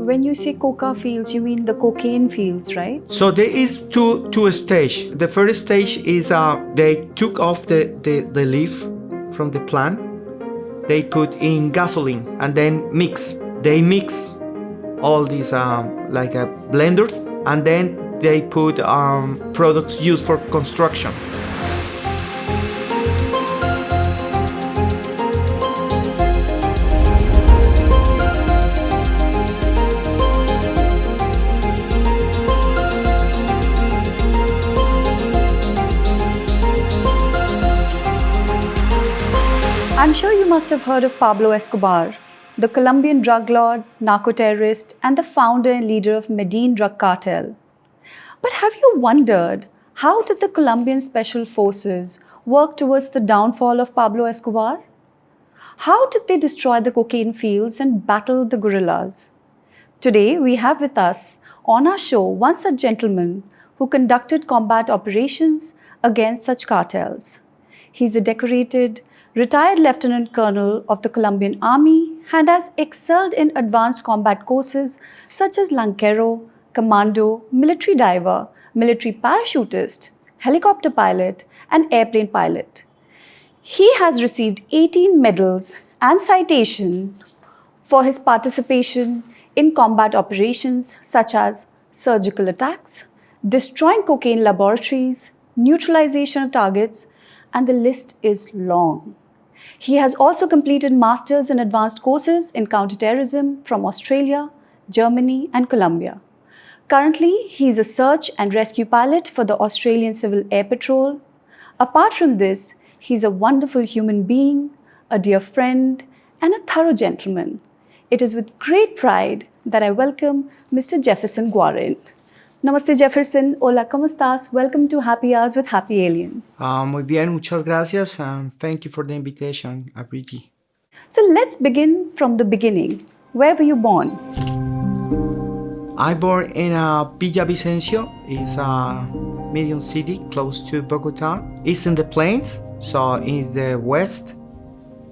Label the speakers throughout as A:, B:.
A: when you say coca fields, you mean the cocaine fields, right?
B: So there is two stage. The first stage is they took off the leaf from the plant. They put in gasoline and then mix. They mix all these blenders, and then they put products used for construction.
A: I'm sure you must have heard of Pablo Escobar, the Colombian drug lord, narco-terrorist, and the founder and leader of Medellin drug cartel. But have you wondered, how did the Colombian special forces work towards the downfall of Pablo Escobar? How did they destroy the cocaine fields and battle the guerrillas? Today, we have with us on our show one such gentleman who conducted combat operations against such cartels. He's a decorated, retired Lieutenant Colonel of the Colombian Army and has excelled in advanced combat courses such as Lanquero, Commando, military diver, military parachutist, helicopter pilot, and airplane pilot. He has received 18 medals and citations for his participation in combat operations such as surgical attacks, destroying cocaine laboratories, neutralization of targets, and the list is long. He has also completed masters and advanced courses in counterterrorism from Australia, Germany, and Colombia. Currently, he is a search and rescue pilot for the Australian Civil Air Patrol. Apart from this, he is a wonderful human being, a dear friend, and a thorough gentleman. It is with great pride that I welcome Mr. Jeferson Guarin. Namaste Jefferson, hola, ¿cómo estás? Welcome to Happy Hours with Happy Alien.
B: Muy bien, muchas gracias, and thank you for the invitation, Aavriti.
A: So let's begin from the beginning. Where were you born?
B: I born in Villavicencio. It's a medium city close to Bogota. It's in the plains, so in the west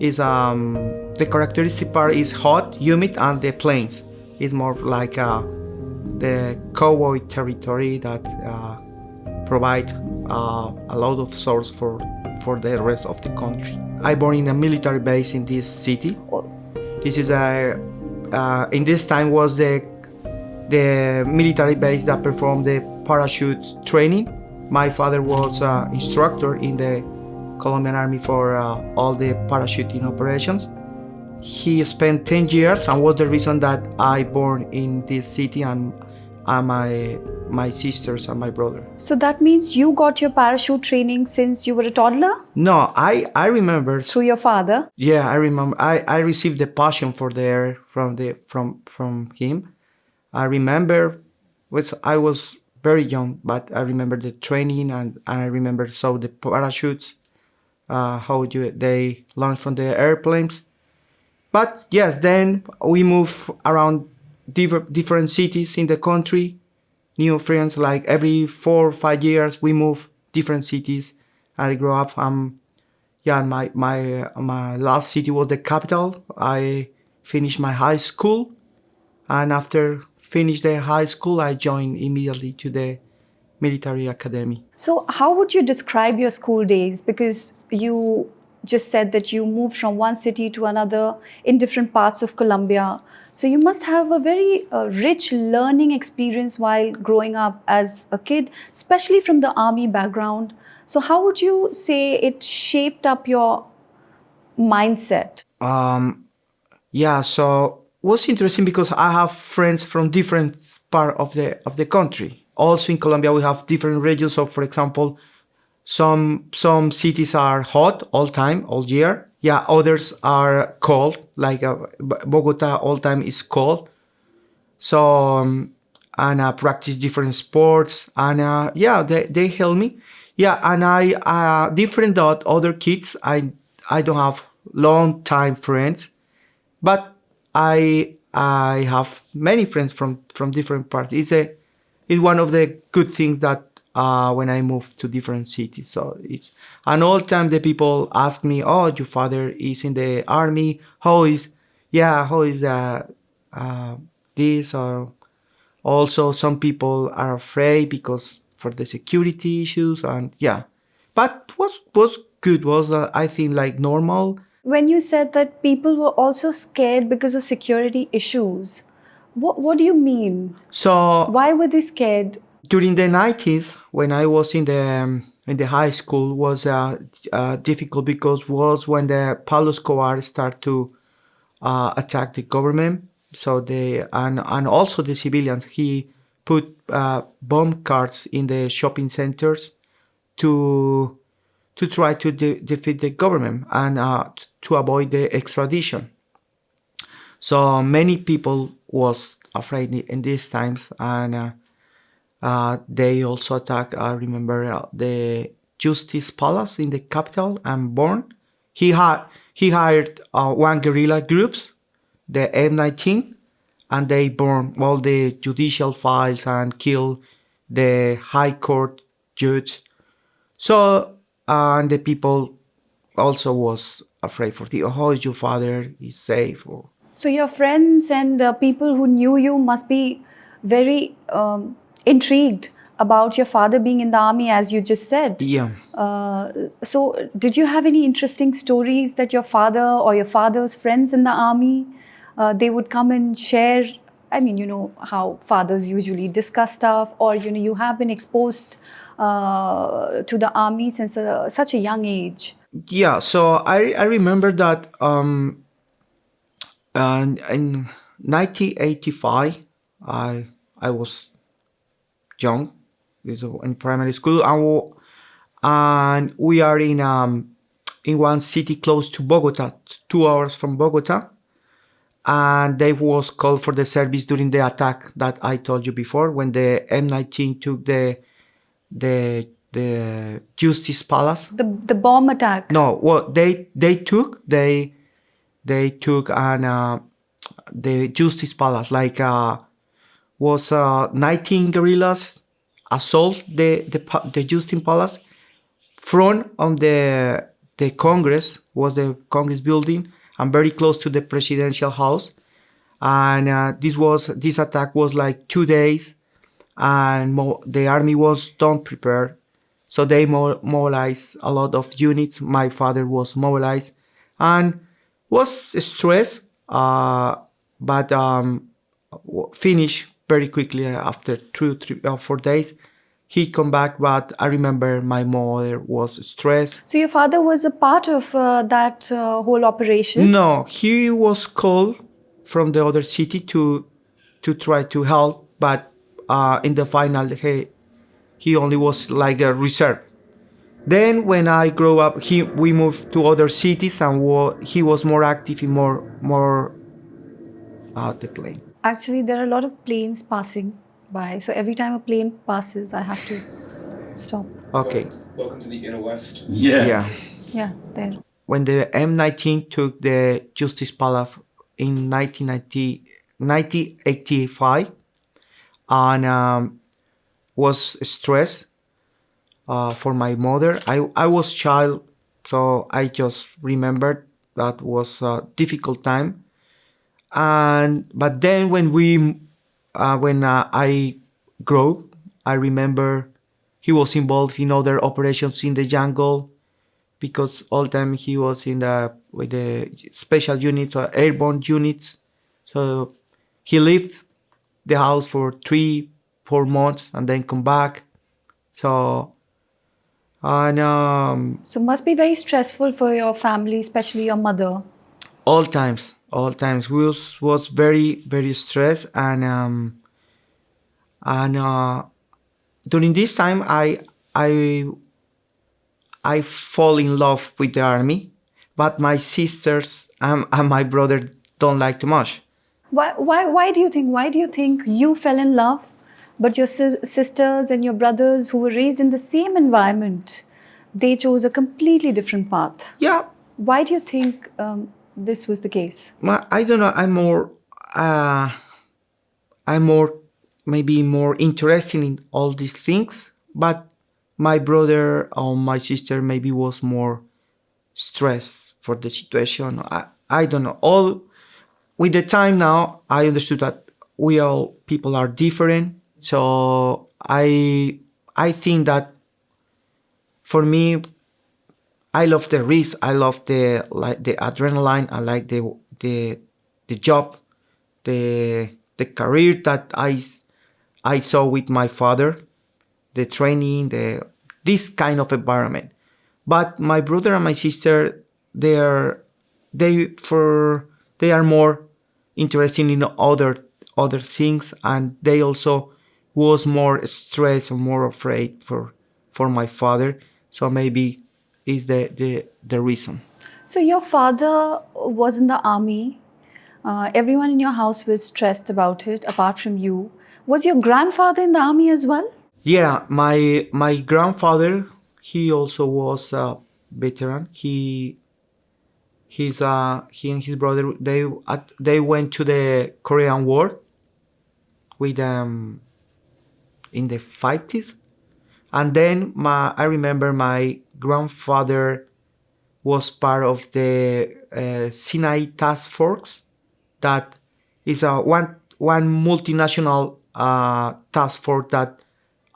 B: is the characteristic part is hot, humid, and the plains is more like the cowboy territory that provide a lot of source for the rest of the country. I born in a military base in this city. This is in this time was the military base that performed the parachute training. My father was instructor in the Colombian Army for all the parachuting operations. He spent 10 years and was the reason that I born in this city and my sisters and my brother.
A: So that means you got your parachute training since you were a toddler?
B: No, I remember.
A: Through your father?
B: Yeah, I remember. I received the passion for the air from him. I remember, I was very young, but I remember the training and I remember the parachutes, how they launch from the airplanes. But yes, then we move around different cities in the country, new friends, like every 4 or 5 years we move different cities. I grew up, my last city was the capital. I finished my high school, and after finish the high school, I joined immediately to the military academy.
A: So how would you describe your school days? Because you just said that you moved from one city to another in different parts of Colombia. So you must have a very rich learning experience while growing up as a kid, especially from the army background. So how would you say it shaped up your mindset?
B: So it was interesting because I have friends from different part of the country. Also in Colombia we have different regions. So for example, some cities are hot all time, all year. Yeah, others are cold, like Bogota all time is cold. So and I practice different sports, and they help me. Yeah, and I different than other kids. I don't have long time friends, but I have many friends from different parts. It's one of the good things that when I moved to different cities. So and all time the people ask me, "Oh, your father is in the army. How is this, or also some people are afraid because for the security issues, and yeah. But was good, was I think like normal.
A: When you said that people were also scared because of security issues, what do you mean?
B: So
A: Why were they scared?
B: during the 90s, when I was in the high school, was difficult because was when the Pablo Escobar started to attack the government. So they and also the civilians. He put bomb carts in the shopping centers to try to defeat the government and to avoid the extradition. So many people was afraid in these times, and they also attacked. I remember the Justice Palace in the capital and Born. He hired one guerrilla groups, the M19, and they burned all the judicial files and killed the high court judge. So and the people also was afraid for the oh your father is safe or
A: So your friends and people who knew you must be very intrigued about your father being in the army, as you just said.
B: yeah.
A: So did you have any interesting stories that your father or your father's friends in the army, they would come and share? I mean, you know how fathers usually discuss stuff, or you know, you have been exposed to the army since such a young age.
B: Yeah, so I remember that and in 1985 I was young, so in primary school, and we are in one city close to Bogota, 2 hours from Bogota, and they was called for the service during the attack that I told you before when the M19 took the Justice Palace.
A: The bomb attack.
B: No, what they took and the Justice Palace like was 19 guerrillas assault the Justice Palace front on the Congress was the Congress building and very close to the presidential house, and this attack was like 2 days, and the army was don't prepare, so they mobilized a lot of units. My father was mobilized and was stressed, but finished very quickly after 4 days. He come back, but I remember my mother was stressed.
A: So your father was a part of that whole operation?
B: No, he was called from the other city to try to help, but in the final he only was like a reserve. Then when I grew up, we moved to other cities, and he was more active in more the plane.
A: Actually, there are a lot of planes passing by. So every time a plane passes, I have to stop.
B: Okay.
C: Welcome to the inner west.
B: Yeah.
A: Yeah, there.
B: When the M19 took the Justice Palace in 1985, and was stressed for my mother. I was child, so I just remembered that was a difficult time. And but then when I grew, I remember he was involved in other operations in the jungle because all time he was with the special units or airborne units. So he left the house for 3-4 months and then come back. So and
A: So must be very stressful for your family, especially your mother.
B: all times was very stressed, and during this time I fall in love with the army, but my sisters and my brother don't like too much.
A: Why do you think? Why do you think you fell in love, but your sisters and your brothers who were raised in the same environment, they chose a completely different path?
B: Yeah,
A: Why do you think this was the case?
B: I don't know. I'm more maybe more interested in all these things, but my brother or my sister maybe was more stressed for the situation. I don't know. All with the time now, I understood that we all people are different. So I think that for me, I love the risk. I love the adrenaline. I like the job, the career that I saw with my father, the training, this kind of environment. But my brother and my sister, they they are more interested in other things, and they also was more stressed and more afraid for my father. So maybe is the reason.
A: So your father was in the army. Everyone in your house was stressed about it, apart from you. Was your grandfather in the army as well?
B: Yeah, my grandfather, he also was a veteran. He and his brother, they went to the Korean War with in the 50s. And then I remember my grandfather was part of the Sinai Task Force. That is a one multinational task force that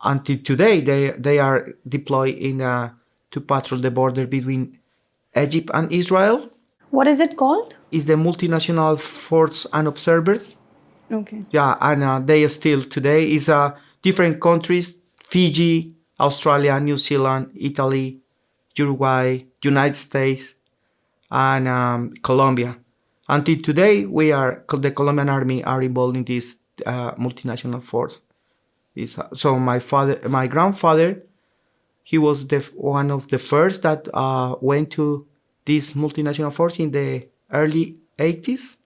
B: until today they are deployed in to patrol the border between Egypt and Israel.
A: What is it called?
B: Is the multinational force and observers.
A: Okay.
B: Yeah, and they still today is different countries: Fiji, Australia, New Zealand, Italy, Uruguay, United States, and Colombia. Until today, the Colombian army are involved in this multinational force. So my grandfather, he was one of the first that went to this multinational force in the early 80s.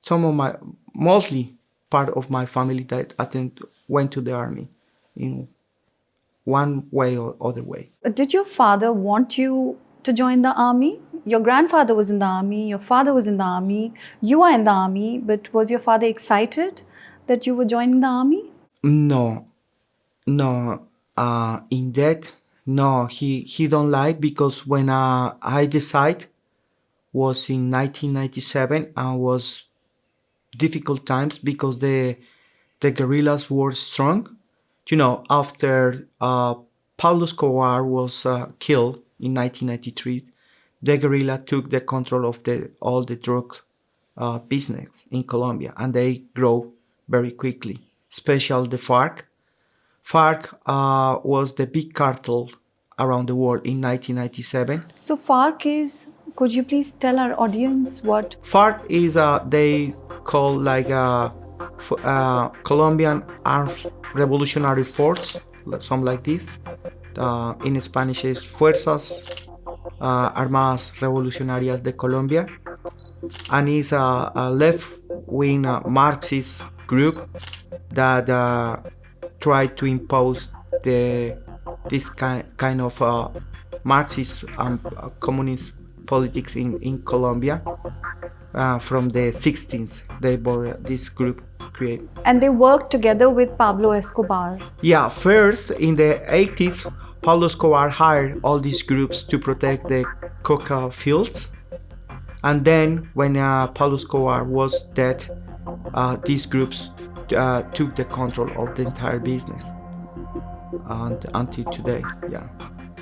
B: Mostly part of my family that went to the army in one way or other way.
A: Did your father want you to join the army? Your grandfather was in the army, your father was in the army, you are in the army, but was your father excited that you were joining the army?
B: No, no. In that, no, he don't like, because when I decide was in 1997 and was difficult times because the guerrillas were strong. You know, after Pablo Escobar was killed in 1993, the guerrilla took the control of all the drug business in Colombia, and they grow very quickly, especially the FARC. FARC was the big cartel around the world in 1997.
A: So FARC is, could you please tell our audience what?
B: FARC is they call like a Colombian Armed Revolutionary Force, something like this. In Spanish is Fuerzas Armadas Revolucionarias de Colombia, and is a left-wing Marxist group that tried to impose this kind of Marxist and communist politics in Colombia from the 16th. This group created.
A: And they worked together with Pablo Escobar.
B: Yeah, first in the 80s, Pablo Escobar hired all these groups to protect the coca fields. And then when Pablo Escobar was dead, these groups took the control of the entire business. And until today, yeah.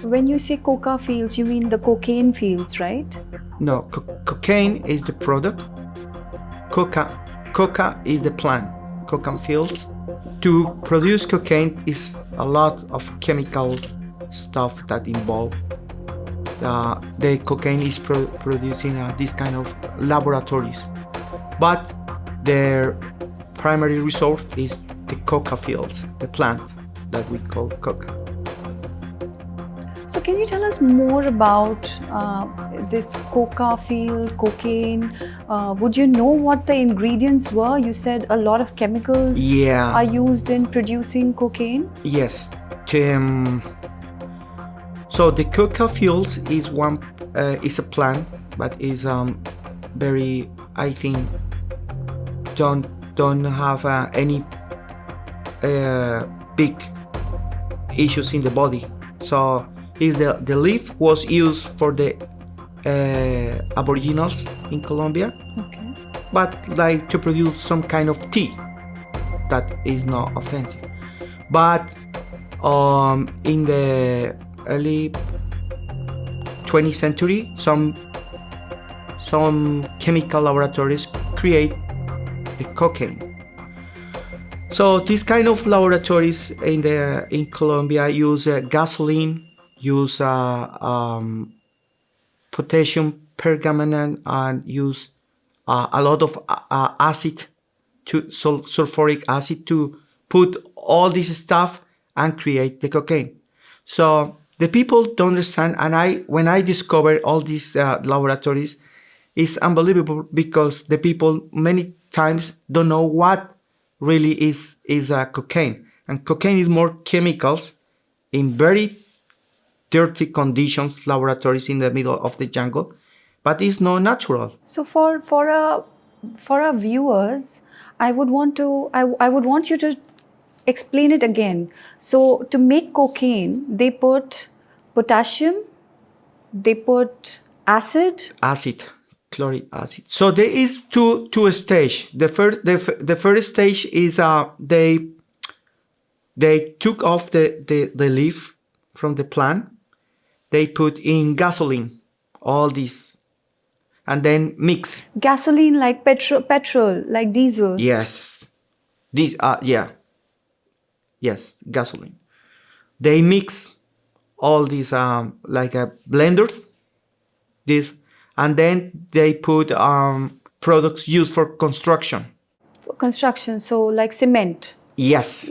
A: When you say coca fields, you mean the cocaine fields, right?
B: No, cocaine is the product. Coca is the plant. Coca fields. To produce cocaine is a lot of chemical stuff that involve. The cocaine is produced in this kind of laboratories, but their primary resource is the coca fields, the plant that we call coca.
A: So can you tell us more about this coca field, cocaine? Would you know what the ingredients were? You said a lot of chemicals are used in producing cocaine?
B: Yes. So the coca fields is is a plant, but is very, I think, don't have any big issues in the body. So the leaf was used for the aboriginals in Colombia,
A: Okay.
B: but like to produce some kind of tea. that is not offensive. But in the early 20th century, some chemical laboratories create the cocaine. So these kind of laboratories in Colombia use gasoline, use potassium permanganate, and use a lot of acid, sulfuric acid, to put all this stuff and create the cocaine. So the people don't understand, and when I discovered all these laboratories, it's unbelievable, because the people many times don't know what really is cocaine. And cocaine is more chemicals in very dirty conditions, laboratories in the middle of the jungle, but it's not natural.
A: So for our viewers, I would want you to explain it again. So to make cocaine, they put potassium, they put acid.
B: Acid, chloric acid. So there is two stage. The first stage is they took off the leaf from the plant. They put in gasoline, all this, and then mix.
A: Gasoline, like petrol, like diesel.
B: Yes, this yes, gasoline. They mix all these like blenders, this, and then they put products used for construction.
A: For construction, so like cement.
B: Yes.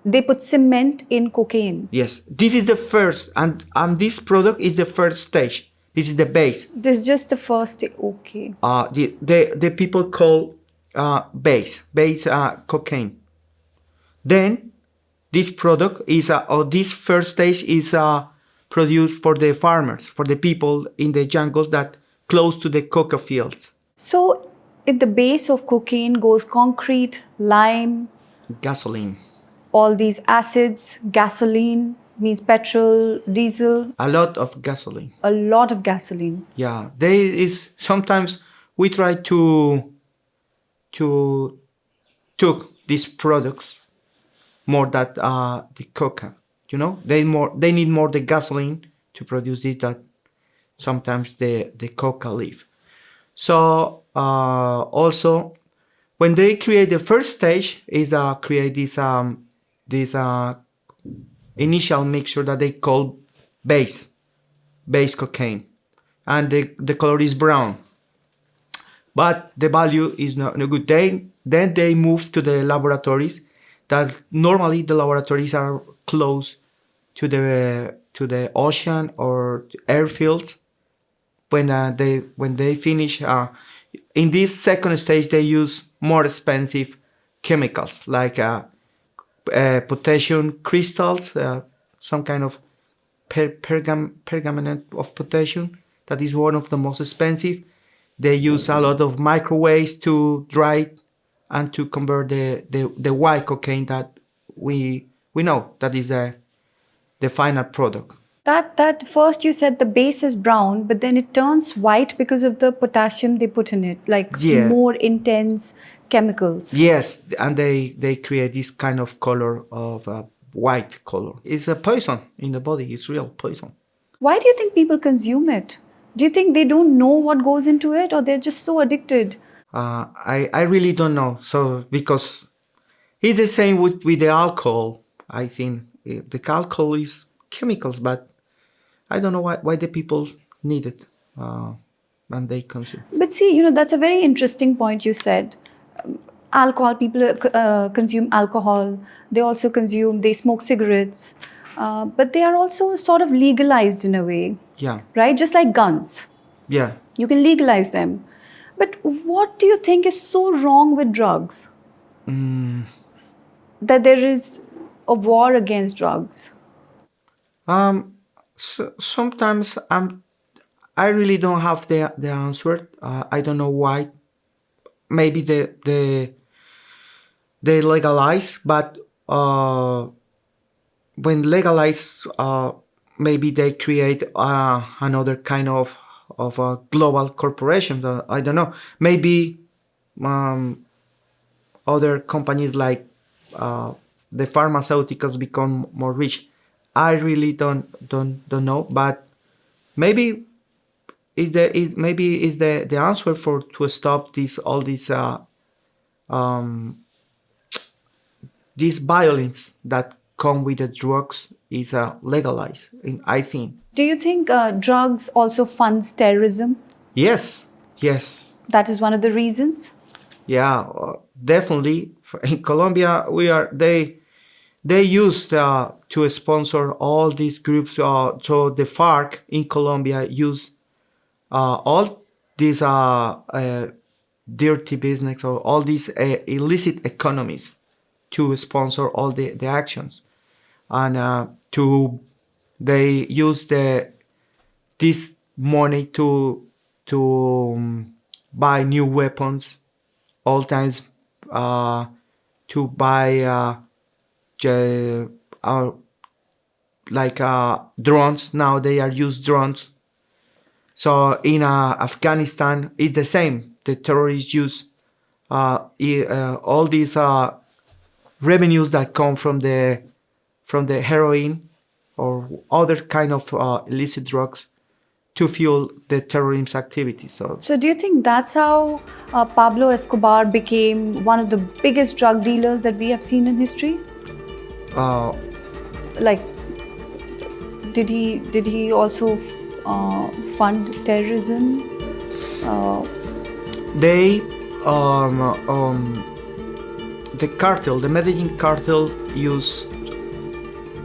A: They put cement in cocaine.
B: Yes, this is the first, and this product is the first stage. This is the base.
A: This is just the first. Okay.
B: The people call base cocaine. Then this product is or this first stage is produced for the farmers, for the people in the jungles that close to the coca fields.
A: So at the base of cocaine goes concrete, lime,
B: gasoline.
A: All these acids, gasoline means petrol, diesel.
B: A lot of gasoline.
A: A lot of gasoline.
B: Yeah, sometimes we try to took these products more than the coca. You know, they need more the gasoline to produce it that sometimes the coca leaf. So also when they create the first stage is create this initial mixture that they call base cocaine, and the color is brown, but the value is not good. Then they move to the laboratories, that normally the laboratories are close to the ocean or airfields. When they finish in this second stage, they use more expensive chemicals like potassium crystals, some kind of permanganate of potassium. That is one of the most expensive. They use a lot of microwaves to dry it and to convert the white cocaine that we know that is the final product.
A: That first you said the base is brown, but then it turns white because of the potassium they put in it, like more intense chemicals.
B: Yes, and they create this kind of color of white color. It's a poison in the body. It's real poison.
A: Why do you think people consume it? Do you think they don't know what goes into it, or they're just so addicted?
B: I really don't know. So because it's the same with the alcohol. I think the alcohol is chemicals, but I don't know why the people need it and they consume.
A: But see, that's a very interesting point you said. Alcohol, people consume alcohol. They smoke cigarettes. But they are also sort of legalized in a way.
B: Yeah.
A: Right? Just like guns.
B: Yeah.
A: You can legalize them. But what do you think is so wrong with drugs? That there is a war against drugs?
B: So sometimes I really don't have the answer. I don't know why. Maybe they legalize, but when legalize, maybe they create another kind of a global corporation. I don't know. Maybe other companies like the pharmaceuticals become more rich. I really don't know, but maybe is the answer for to stop um, this violence that come with the drugs is legalized. I think
A: Do you think drugs also funds terrorism?
B: yes, yes,
A: That is one of the reasons.
B: yeah, definitely. In Colombia, they used to sponsor all these groups. So the FARC in Colombia use all these dirty business or all these illicit economies to sponsor all the actions, and to they use this money to buy new weapons, all times to buy j- uh, like drones. Now they are used drones. So in Afghanistan, it's the same. The terrorists use all these revenues that come from the heroin or other kind of illicit drugs to fuel the terrorism activity. So
A: So, do you think that's how Pablo Escobar became one of the biggest drug dealers that we have seen in history?
B: uh,
A: Like, did he also fund terrorism? Uh,
B: they the cartel, the Medellin cartel,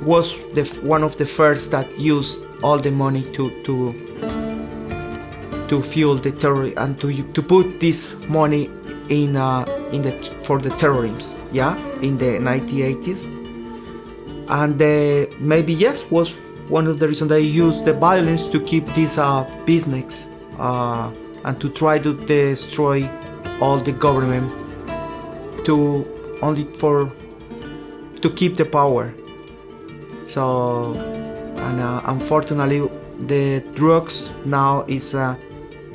B: was one of the first that used all the money to fuel the terror and to put this money in the for the terrorism. Yeah, in the 1980s, and maybe yes was one of the reasons they used the violence to keep this business and to try to destroy all the government to only for to keep the power. So, and unfortunately, the drugs now is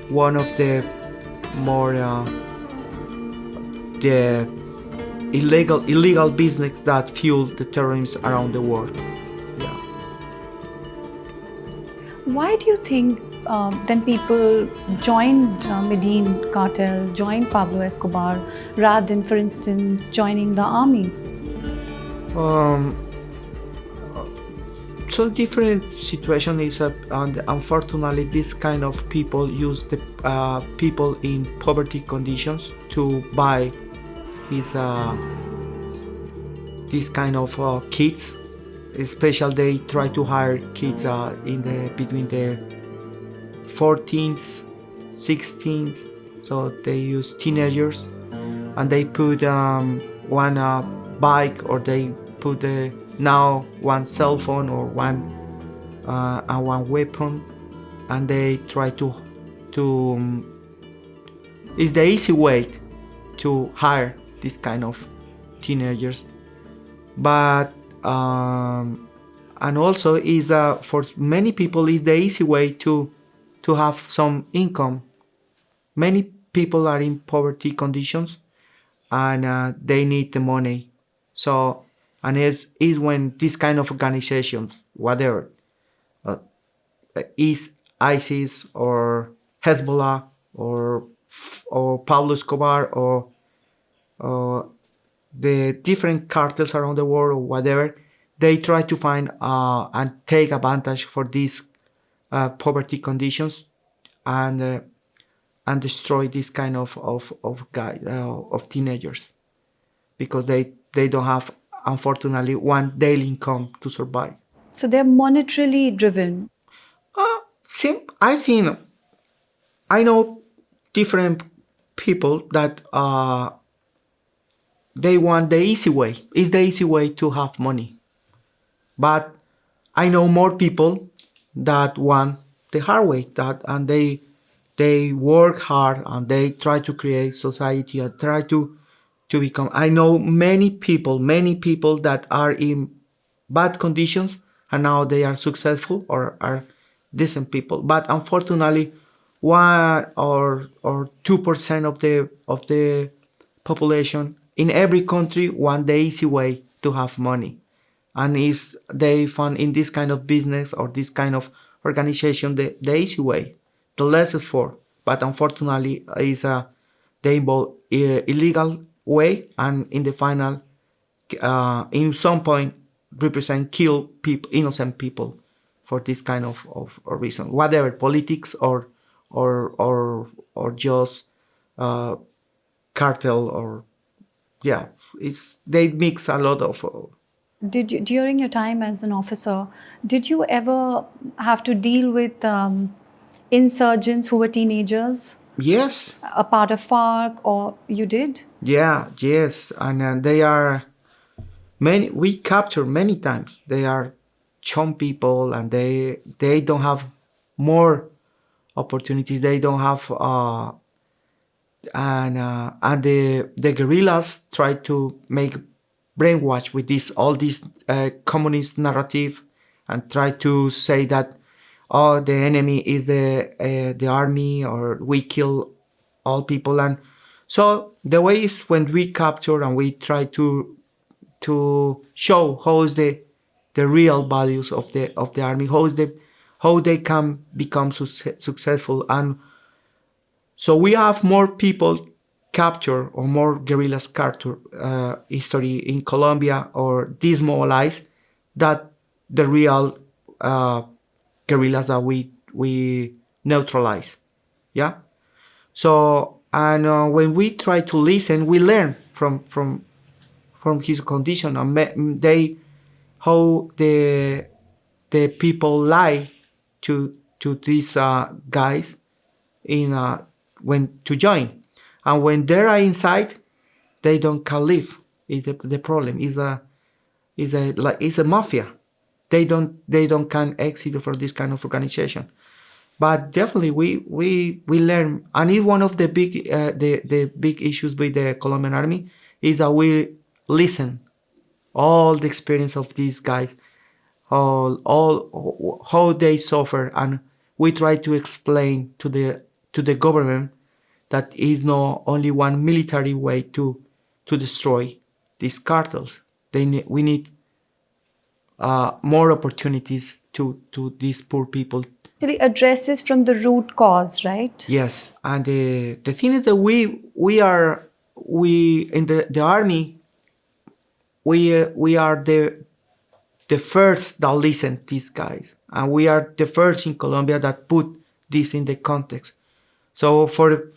B: one of the more the illegal business that fuel the terrorism around the world. Yeah.
A: why do you think then people joined Medellin cartel, joined Pablo Escobar, rather than, for instance, joining the army?
B: Um, so different situation is and unfortunately this kind of people use the people in poverty conditions to buy his this kind of kids. Especially they try to hire kids in the between the 14th 16th, so they use teenagers and they put one bike, or they put now one cell phone or one weapon, and they try to it's the easy way to hire this kind of teenagers. But and also is for many people is the easy way to have some income. Many people are in poverty conditions and they need the money. So, and it's when this kind of organizations, whatever, uh, is ISIS or Hezbollah or Pablo Escobar or the different cartels around the world or whatever, they try to find and take advantage for these poverty conditions and destroy this kind of teenagers because they don't have, unfortunately, one daily income to survive.
A: So they're monetarily driven.
B: I think I know different people that they want the easy way. It's the easy way to have money. But I know more people that want the hard way, that and they work hard and they try to create society and try to become. I know many people that are in bad conditions and now they are successful or are decent people. But unfortunately, 1 or 2% of the population in every country want the easy way to have money, and is they found in this kind of business or this kind of organization the easy way, the less effort. But unfortunately, is they involve illegal way, and in the final, in some point, represent kill people, innocent people, for this kind of reason, whatever politics or just uh, cartel or yeah, it's they mix a lot of.
A: Did you, during your time as an officer, did you ever have to deal with insurgents who were teenagers,
B: Yes,
A: a part of FARC, or you did?
B: yeah, yes, and they are many. We capture many times. They are young people, and they don't have more opportunities. They don't have and the guerrillas try to make brainwash with this all this communist narrative, and try to say that oh, the enemy is the army, or we kill all people. And so the way is when we capture and we try to show how is the real values of the army, how they can become successful. And so we have more people capture or more guerrillas capture history in Colombia or demobilize that the real guerrillas that we neutralize. Yeah. So and when we try to listen, we learn from his condition, and they how the people lie to these guys in when to join, and when they are inside, they don't can live. The problem is a mafia. They don't can exit from this kind of organization. But definitely we learn, and it's one of the big issues with the Colombian army is that we listen all the experience of these guys, all how they suffer, and we try to explain to the government that is not only one military way to destroy these cartels. We need more opportunities to these poor people.
A: Actually addresses from the root cause, right?
B: Yes, and the thing is that we in the army we are the first that listen these guys, and we are the first in Colombia that put this in the context. So for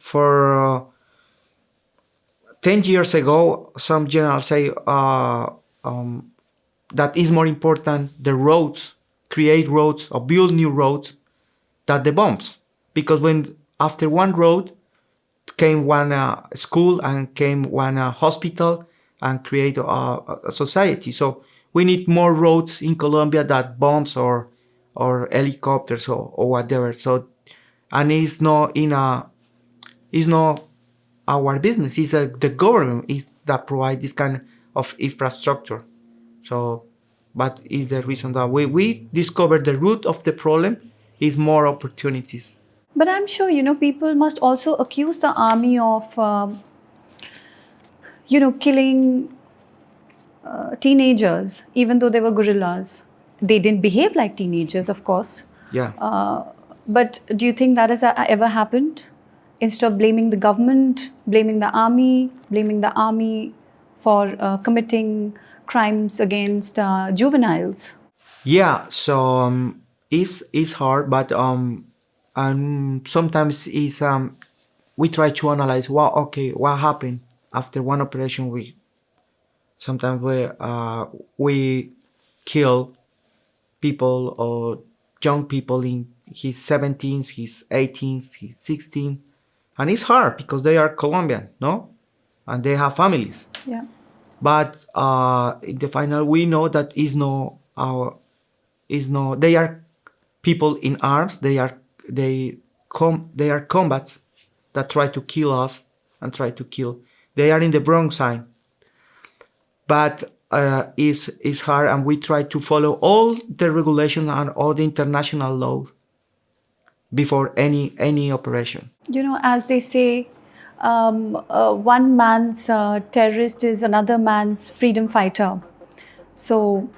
B: 10 years ago, some generals say that is more important the roads, create roads or build new roads, than the bombs, because when after one road came one school and came one hospital and create a society. So we need more roads in Colombia than bombs or helicopters or whatever. So and it's not our business. It's the government is that provide this kind of infrastructure. So, but is the reason that we discovered the root of the problem is more opportunities.
A: But I'm sure, people must also accuse the army of, killing teenagers, even though they were guerrillas. They didn't behave like teenagers, of course.
B: Yeah.
A: But do you think that has ever happened? Instead of blaming the government, blaming the army for committing crimes against juveniles.
B: Yeah, so it's hard, but and sometimes it's we try to analyze what happened after one operation. Sometimes we kill people or young people in his 17s, his 18s, his 16, and it's hard because they are Colombian, no, and they have families.
A: Yeah.
B: But in the final, we know that they are people in arms. They are combats that try to kill us and try to kill. They are in the wrong side. But it's hard, and we try to follow all the regulations and all the international law before any operation.
A: As they say, one man's terrorist is another man's freedom fighter. So,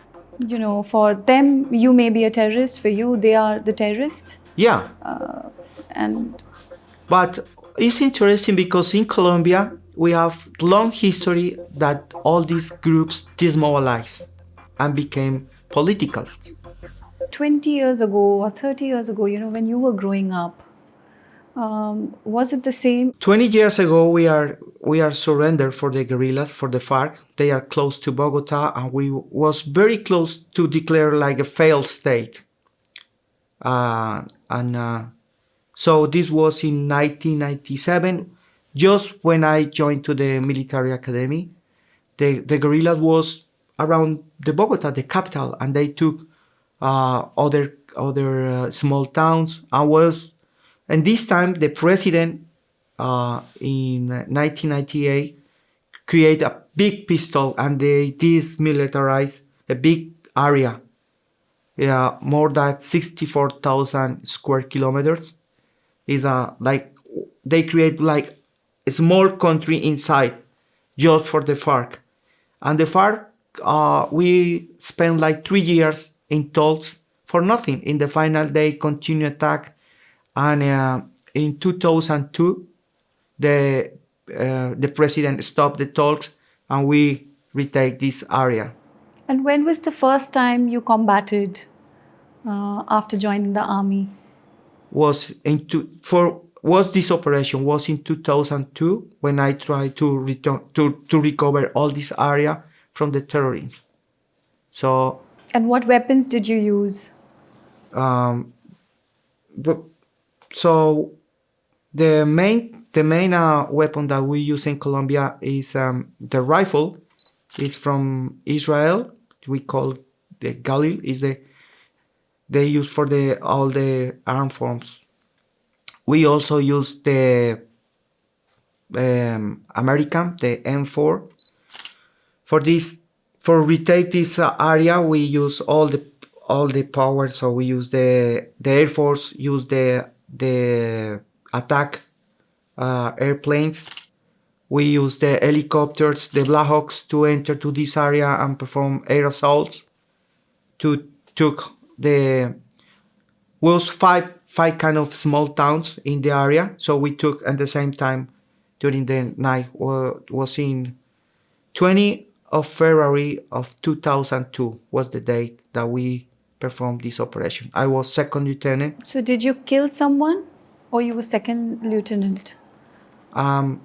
A: for them, you may be a terrorist. For you, they are the terrorist.
B: Yeah,
A: And
B: but it's interesting because in Colombia we have long history that all these groups demobilized and became political.
A: 20 years ago or 30 years ago, when you were growing up, was it the same?
B: 20 years ago we are surrendered for the guerrillas, for the FARC. They are close to Bogota, and we was very close to declare like a failed state. And So this was in 1997, just when I joined to the military academy. The guerrillas was around the Bogota, the capital, and they took other small towns. And this time the president in 1998 created a big pistol, and they demilitarized a big area, more than 64,000 square kilometers. Is like they create like a small country inside just for the FARC. And the FARC, we spent like 3 years in talks for nothing. In the final, they continue attack, and in 2002, the president stopped the talks, and we retake this area.
A: And when was the first time you combated after joining the army?
B: This operation was in 2002, when I tried to return to recover all this area from the terrorism. So
A: And what weapons did you use?
B: so the main weapon that we use in Colombia is the rifle. It's from Israel. We call the Galil. They use for all the armed forms. We also use the American, the M4. For retake this area, we use all the power. So we use the Air Force, use the attack airplanes. We use the helicopters, the Black Hawks, to enter to this area and perform air assaults. Was five kind of small towns in the area. So we took at the same time during the night. Was in 20 of February of 2002 was the date that we performed this operation. I was second lieutenant.
A: So did you kill someone, or you were second lieutenant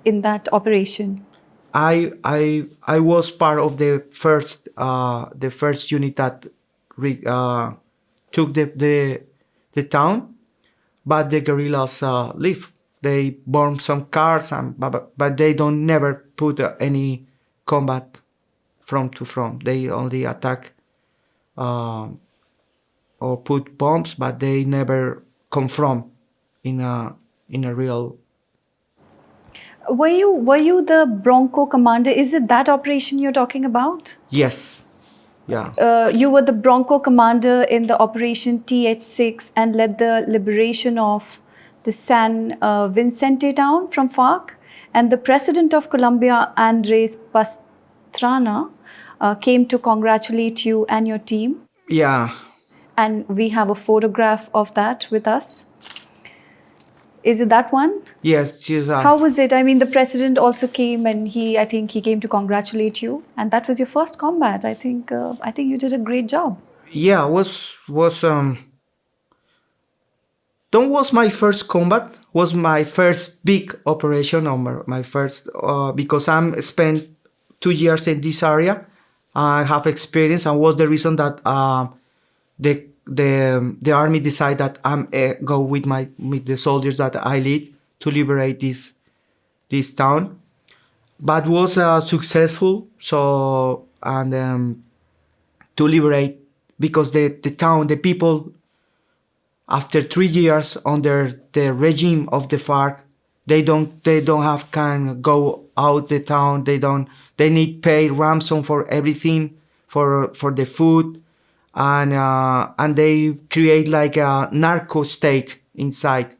A: in that operation?
B: I was part of the first unit that took the town, but the guerrillas leave. They bomb some cars, but they don't never put any combat front to front. They only attack or put bombs, but they never confront in a real.
A: Were you the Bronco commander? Is it that operation you're talking about?
B: Yes. Yeah.
A: You were the Bronco commander in the Operation TH6 and led the liberation of the San Vicente town from FARC. And the president of Colombia, Andres Pastrana, came to congratulate you and your team.
B: Yeah.
A: And we have a photograph of that with us. Is it that one?
B: Yes.
A: How was it? I mean, the president also came, and I think he came to congratulate you. And that was your first combat. I think you did a great job.
B: Yeah, Don't was my first combat. Was my first big operation, or my first because I'm spent 2 years in this area. I have experience, and was the reason that the army decided that I'm go with the soldiers that I lead to liberate this town. But was successful. So and to liberate, because the town, the people, after 3 years under the regime of the FARC, they can go out the town. They need pay ransom for everything, for the food, and they create like a narco state inside.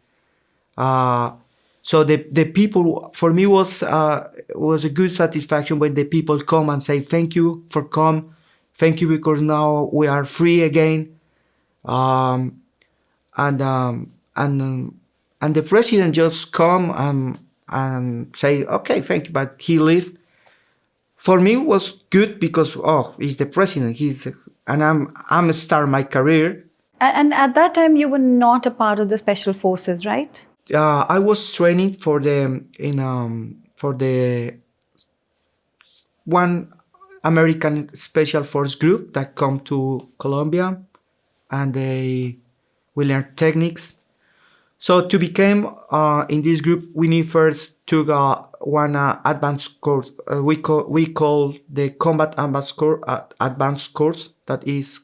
B: So the people, for me, was a good satisfaction when the people come and say thank you for come, thank you because now we are free again, um, and um, and um, and the president just come and say okay, thank you, but he leave. For me, it was good because he's the president. And I'm a star in my career.
A: And at that time, you were not a part of the special forces, right?
B: I was training for the one American special force group that come to Colombia, and we learn techniques. So to become in this group, we need first to one advanced course. We call the combat advanced course that is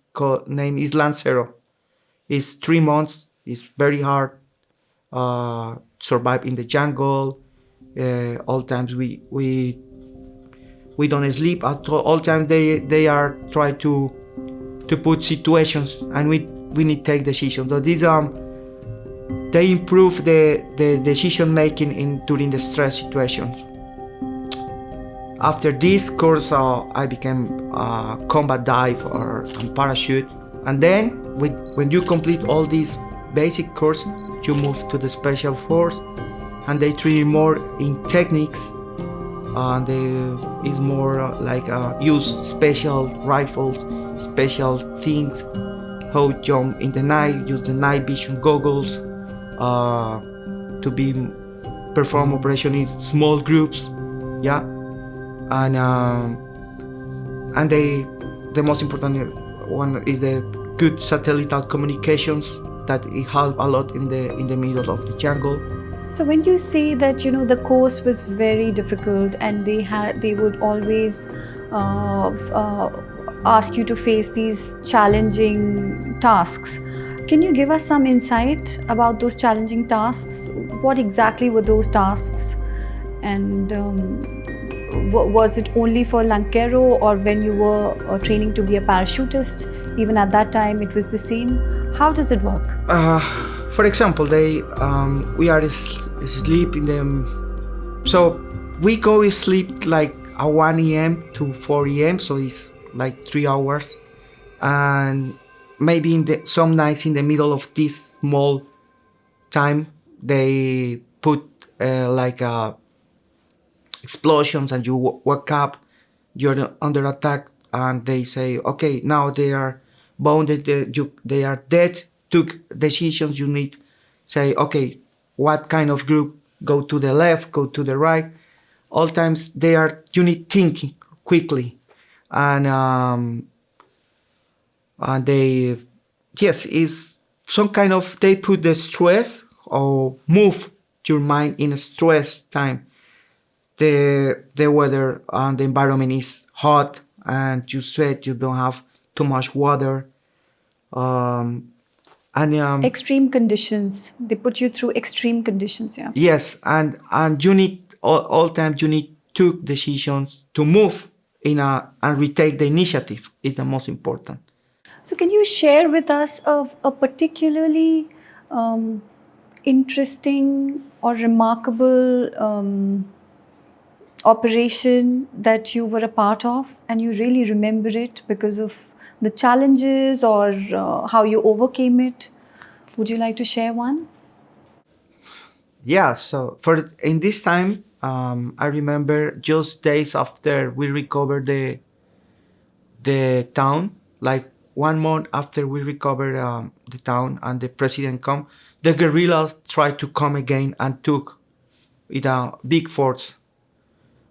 B: name is Lancero. It's 3 months. It's very hard. Survive in the jungle. All times we don't sleep. All times they are try to put situations, and we need to take decisions. So these they improve the decision making during the stress situations. After this course, I became combat dive or parachute, and then when you complete all these basic course, you move to the special force, and they train you more in techniques, and is more like use special rifles, special things, how to jump in the night, use the night vision goggles, to be perform operation in small groups, yeah, and the most important one is the good satellite communications that it help a lot in the middle of the jungle.
A: So when you say that the course was very difficult and they would always ask you to face these challenging tasks, can you give us some insight about those challenging tasks? What exactly were those tasks? And was it only for Lancero, or when you were training to be a parachutist, even at that time it was the same? How does it work?
B: For example, we are asleep in them. So we go sleep like at 1 a.m. to 4 a.m. So it's like 3 hours. And maybe some nights in the middle of this small time, they put explosions, and you wake up, you're under attack, and they say, okay, now they are bounded, they are dead, took decisions, you need say, okay, what kind of group, go to the left, go to the right. All times you need thinking quickly, and they, yes, is some kind of, they put the stress or move your mind in a stress time. The weather and the environment is hot, and you sweat, you don't have too much water, and
A: Extreme conditions. They put you through extreme conditions, yeah.
B: yes, and you need all time you need to decisions to move and retake the initiative is the most important.
A: So can you share with us of a particularly interesting or remarkable operation that you were a part of and you really remember it because of the challenges, or how you overcame it? Would you like to share one?
B: Yeah, so in this time, I remember just days after we recovered the town, like 1 month after we recovered the town and the president come, the guerrillas tried to come again and took it a big force.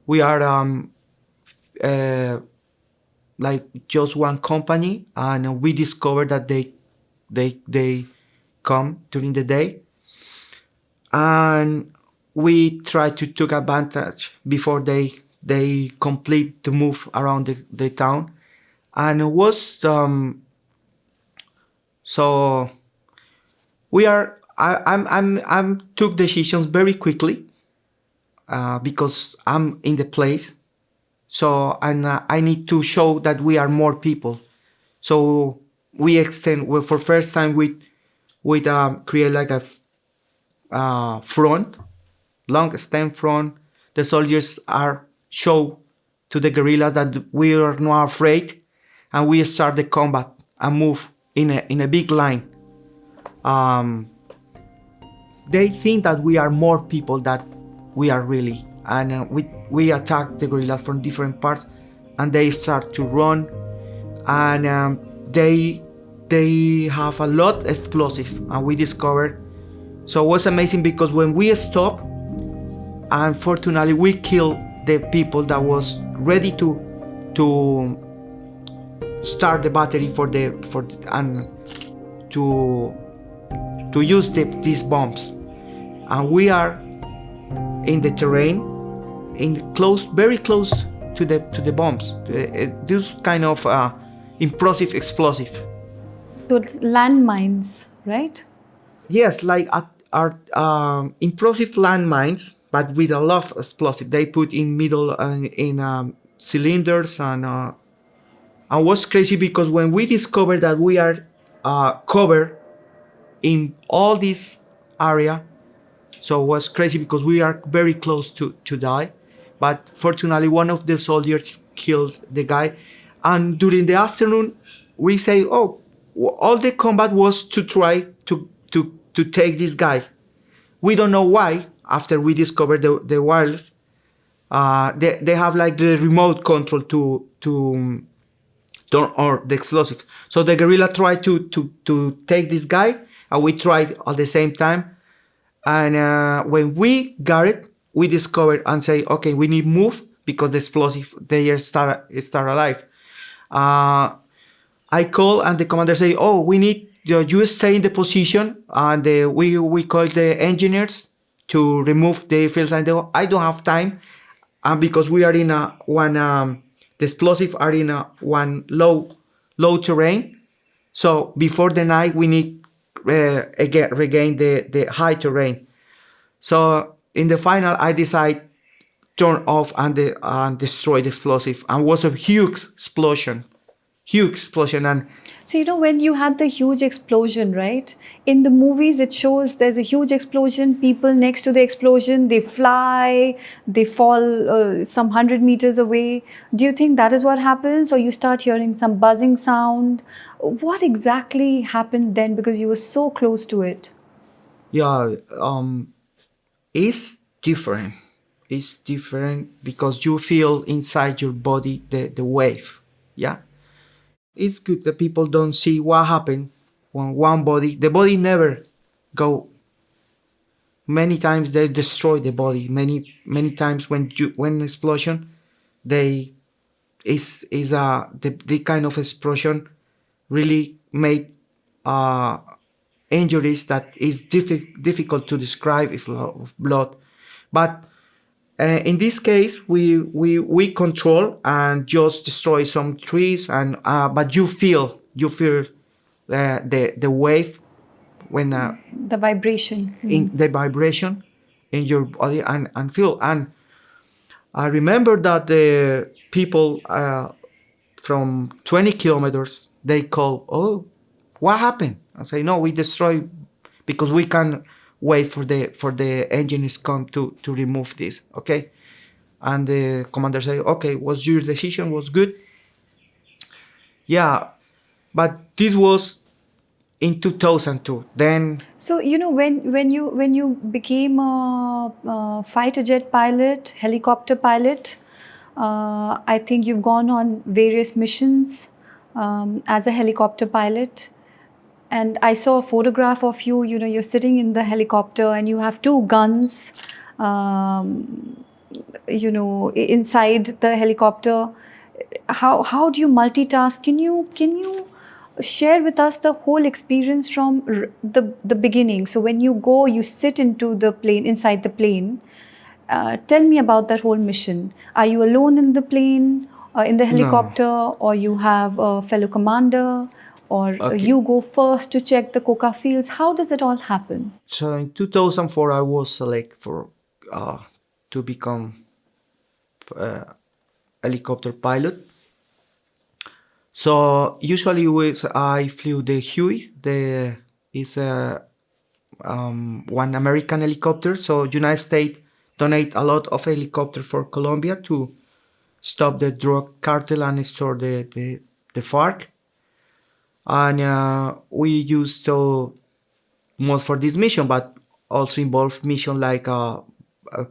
B: We are like just one company, and we discovered that they come during the day, and we try to take advantage before they complete the move around the town, and it was so we are I'm took decisions very quickly, because I'm in the place. So and I need to show that we are more people. So we extend, well, for first time we create like a front, long stem front. The soldiers are show to the guerrillas that we are not afraid, and we start the combat and move in a big line. They think that we are more people than we are really, and we attack the guerrillas from different parts, and they start to run, and they have a lot of explosive, and we discovered. So it was amazing because when we stopped, unfortunately we killed the people that was ready to start the battery and to use these bombs, and we are in the terrain, very close to the bombs. This kind of impressive explosive.
A: So it's landmines, right?
B: Yes, like are impressive landmines, but with a lot of explosive. They put in middle in cylinders, and what's crazy because when we discovered that we are covered in all this area, so it was crazy because we are very close to die, but fortunately one of the soldiers killed the guy, and during the afternoon we say, oh, all the combat was to try to take this guy. We don't know why. After we discovered the wireless, they have like the remote control to turn on the explosive. So the guerrilla tried to take this guy, and we tried at the same time. And when we got it, we discovered and say, okay, we need move because the explosive they are start alive. I call and the commander say, oh, we need you stay in the position, and we call the engineers to remove the fields. And I don't have time, because we are in the explosive are in one low terrain. So before the night, we need again regain the high terrain. So in the final, I decide turn off and destroy the explosive, and was a huge explosion, and
A: So, when you had the huge explosion, right? In the movies, it shows there's a huge explosion, people next to the explosion, they fly, they fall some 100 meters away. Do you think that is what happens? Or you start hearing some buzzing sound? What exactly happened then because you were so close to it?
B: yeah, it's different. It's different because you feel inside your body the wave. Yeah, it's good that people don't see what happened when the body never go. Many times they destroy the body. Many times when explosion, they is the kind of explosion really made injuries that is difficult to describe if of blood. But in this case, we control and just destroy some trees, and but you feel the wave when
A: The vibration.
B: in the vibration in your body, and feel. And I remember that the people from 20 kilometers, they call, oh, what happened? I say, no, we destroy because we can wait for the engineers come to remove this, okay? And the commander say, okay, was your decision was good? Yeah, but this was in 2002. Then
A: So when you became a fighter jet pilot, helicopter pilot, I think you've gone on various missions as a helicopter pilot. And I saw a photograph of you. You're sitting in the helicopter and you have two guns. Inside the helicopter. How do you multitask? Can you share with us the whole experience from the beginning? So when you go, you sit into the plane, inside the plane. Tell me about that whole mission. Are you alone in the plane, in the
B: no,
A: helicopter, or you have a fellow commander, or
B: okay.
A: you go first to check the coca fields? How does it all happen?
B: So in 2004, I was selected for to become helicopter pilot. So usually I flew the Huey. Is one American helicopter. So United States donate a lot of helicopter for Colombia to stop the drug cartel and store the FARC. And we used to most for this mission, but also involve mission like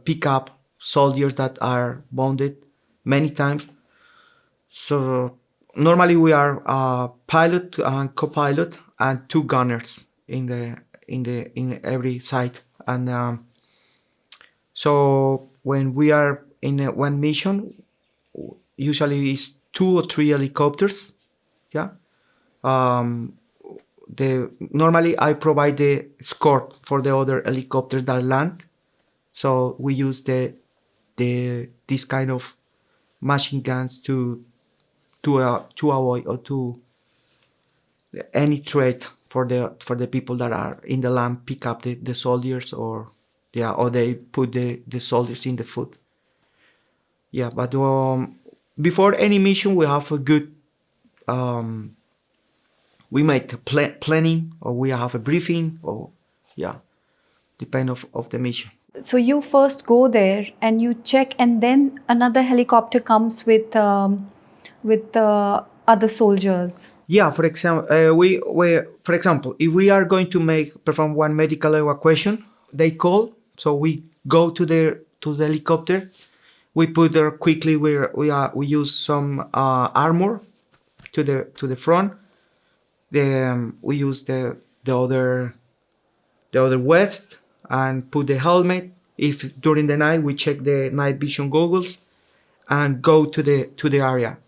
B: pick up soldiers that are wounded many times. So normally we are pilot and co-pilot and two gunners in every site. And so when we are in one mission, usually it's 2 or 3 helicopters. Yeah. Normally I provide the escort for the other helicopters that land. So we use this kind of machine guns to avoid or to any threat for the people that are in the land, pick up the soldiers or they put the soldiers in the foot. Yeah, but before any mission we have a good we make planning, or we have a briefing, or depend of the mission.
A: So you first go there and you check, and then another helicopter comes with the other soldiers.
B: Yeah, for example, for example, if we are going to perform one medical evacuation, they call, so we go to the helicopter. We put there quickly. We use some armor to the front. We use the other vest and put the helmet. If during the night we check the night vision goggles and go to the area.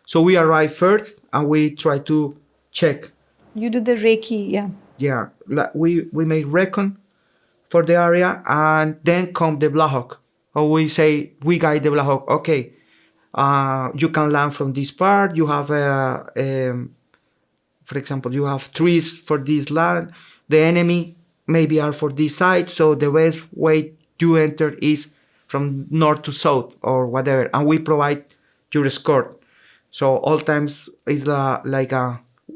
B: So we arrive first and we try to check.
A: You do the Reiki, yeah.
B: Yeah, we make recon for the area, and then come the Black Hawk. Or we say, we guide the Black Hawk. Okay, you can land from this part. You have for example, you have trees for this land. The enemy maybe are for this side. So the best way to enter is from north to south or whatever. And we provide your escort. So all times is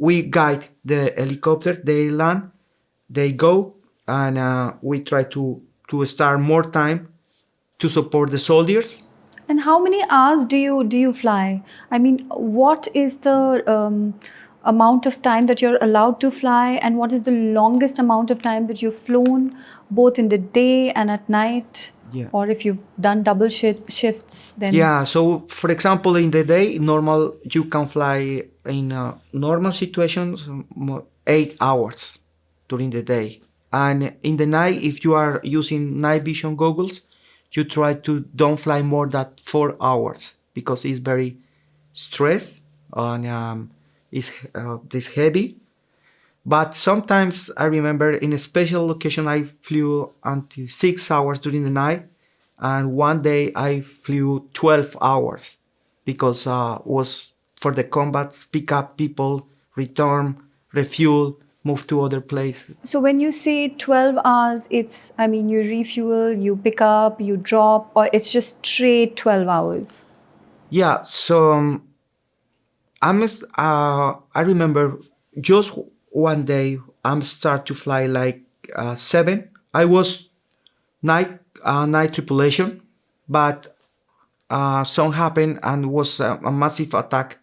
B: we guide the helicopter. They land, they go, and we try to start more time to support the soldiers.
A: And how many hours do you fly? I mean, what is the amount of time that you're allowed to fly, and what is the longest amount of time that you've flown, both in the day and at night?
B: Yeah.
A: Or if you've done double shifts, then...
B: Yeah, so for example, in the day, you can fly in normal situations 8 hours during the day. And in the night, if you are using night vision goggles, you try to don't fly more than 4 hours because it's very stressed and it's heavy. But sometimes I remember in a special occasion I flew until 6 hours during the night, and one day I flew 12 hours because was for the combats, pick up people, return, refuel, move to other place.
A: So when you say 12 hours, it's, I mean, you refuel, you pick up, you drop, or it's just straight 12 hours?
B: Yeah, so I remember just one day I'm start to fly like 7. I was night tripulation, but something happened and was a massive attack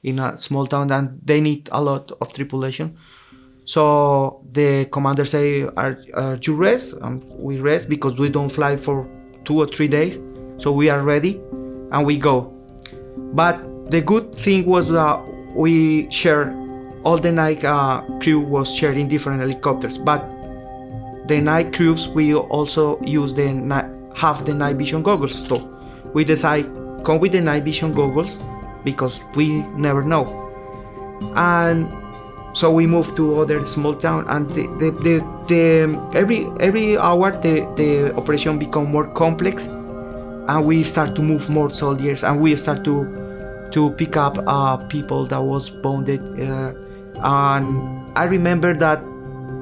B: in a small town, and they need a lot of tripulation. So the commander say, "Are you rest?" We rest because we don't fly for 2 or 3 days. So we are ready, and we go. But the good thing was that we share. All the night crew was sharing different helicopters, but the night crews we also use have the night vision goggles. So we decide come with the night vision goggles because we never know. And so we move to other small town, and every hour the operation become more complex, and we start to move more soldiers, and we start to pick up people that was wounded. And I remember that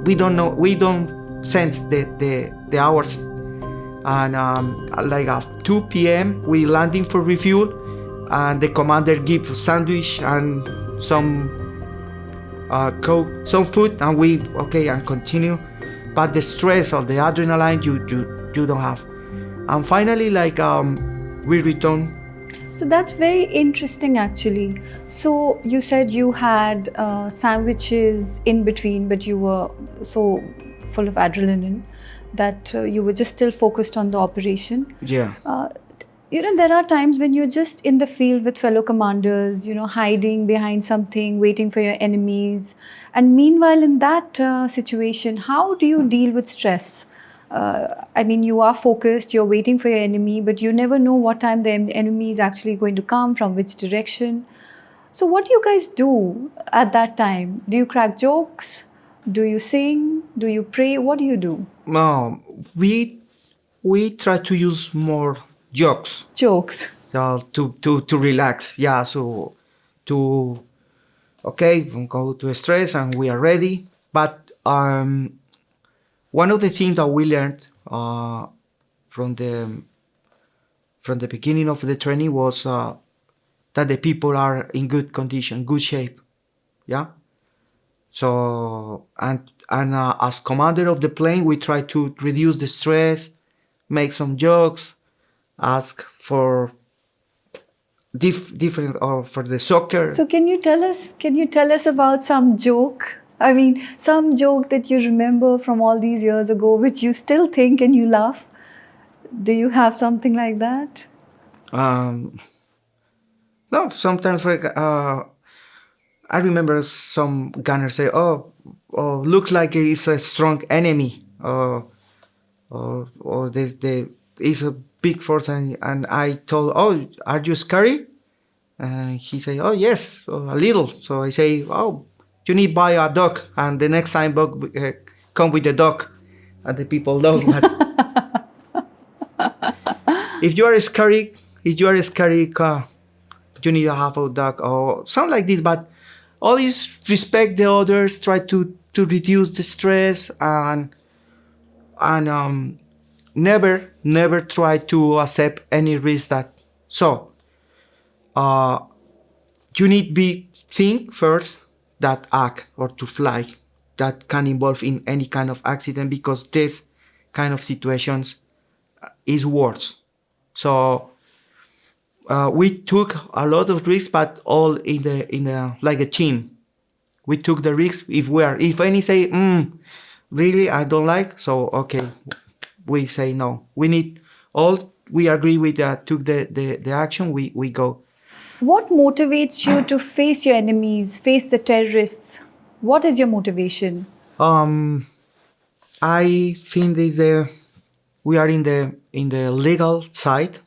B: we don't sense the hours, and like at 2 p.m. we landing for refuel, and the commander give sandwich and some coke, some food, and we and continue. But the stress of the adrenaline you don't have. And finally, we return.
A: So that's very interesting, actually. So you said you had sandwiches in between, but you were so full of adrenaline that you were just still focused on the operation.
B: Yeah.
A: There are times when you're just in the field with fellow commanders, hiding behind something, waiting for your enemies. And meanwhile, in that situation, how do you deal with stress? You are focused, you're waiting for your enemy, but you never know what time the enemy is actually going to come, from which direction. So, what do you guys do at that time? Do you crack jokes? Do you sing? Do you pray? What do you do?
B: No, we try to use more jokes
A: Jokes.
B: to relax. Yeah, so to okay, we go to stress and we are ready. But one of the things that we learned from the from the beginning of the training was that the people are in good condition, good shape. Yeah. So and as commander of the plane, we try to reduce the stress, make some jokes, ask for different or for the soccer.
A: So can you tell us about some joke? Some joke that you remember from all these years ago, which you still think and you laugh. Do you have something like that?
B: Um, no, sometimes I remember some gunners say, "Oh, looks like it's a strong enemy," or the is a big force, and I told, "Oh, are you scary?" And he say, "Oh yes, a little." So I say, "Oh, you need buy a dog, and the next time come with the dog," and the people know what. If you are scary, you need to have a dog or something like this. But always respect the others. Try to reduce the stress and never try to accept any risk that. So uh, you need be think first that act or to fly that can involve in any kind of accident because this kind of situations is worse. So we took a lot of risks, but all in a like a team. We took the risks. If any say really I don't like, so okay, we say no. We need all. We agree with that. Took the action. We go.
A: What motivates you to face your enemies, face the terrorists? What is your motivation?
B: Um, I think we are in the legal side.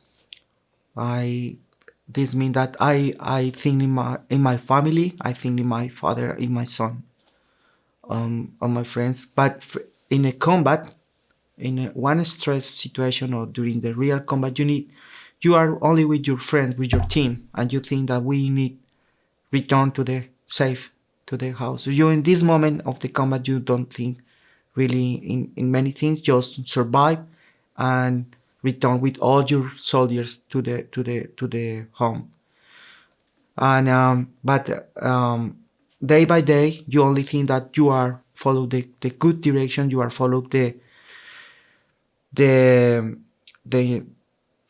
B: This means that I think in my family. I think in my father, in my son, on my friends. But in a combat, in one stress situation or during the real combat, you are only with your friends, with your team, and you think that we need return to the safe to the house. So you in this moment of the combat, you don't think really in many things, just survive and return with all your soldiers to the home. And day by day, you only think that you are follow the good direction. You are follow the the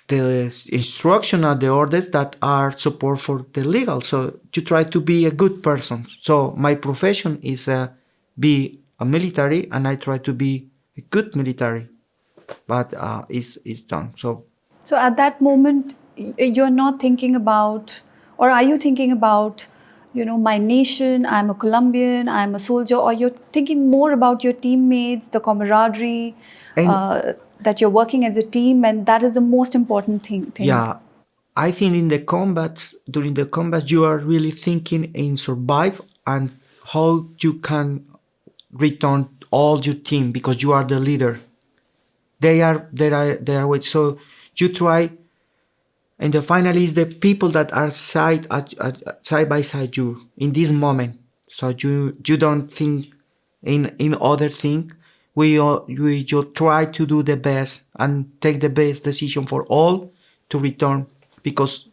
B: the instruction and the orders that are support for the legal. So you try to be a good person. So my profession is be a military, and I try to be a good military. But it's done.
A: So at that moment, you're not thinking about, or are you thinking about, my nation, I'm a Colombian, I'm a soldier, or you're thinking more about your teammates, the camaraderie,
B: and
A: that you're working as a team, and that is the most important thing.
B: yeah, I think in the combat during the combat you are really thinking in survive and how you can return all your team because you are the leader. They are with so you try and the final is the people that are side by side you in this moment. So you don't think in other thing. We just try to do the best and take the best decision for all to return because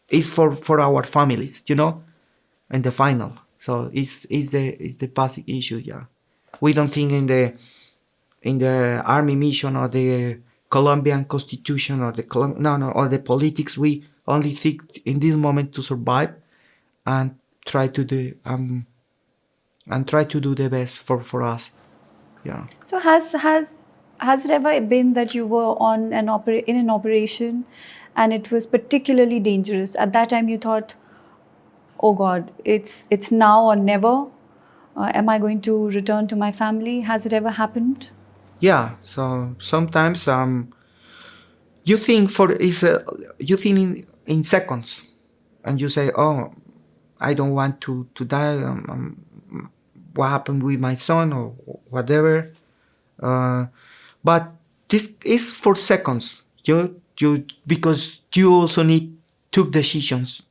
B: it's for our families, in the final. So it's the basic issue. Yeah, we don't think in the army mission or the Colombian constitution or or the politics. We only think in this moment to survive and try to do the best for us. Yeah.
A: So has it ever been that you were on in an operation and it was particularly dangerous? At that time you thought, oh God, it's now or never. Am I going to return to my family? Has it ever happened?
B: Yeah. So sometimes you think you think in seconds, and you say, oh, I don't want to die. What happened with my son or whatever. But this is for seconds. You because you also need took decisions,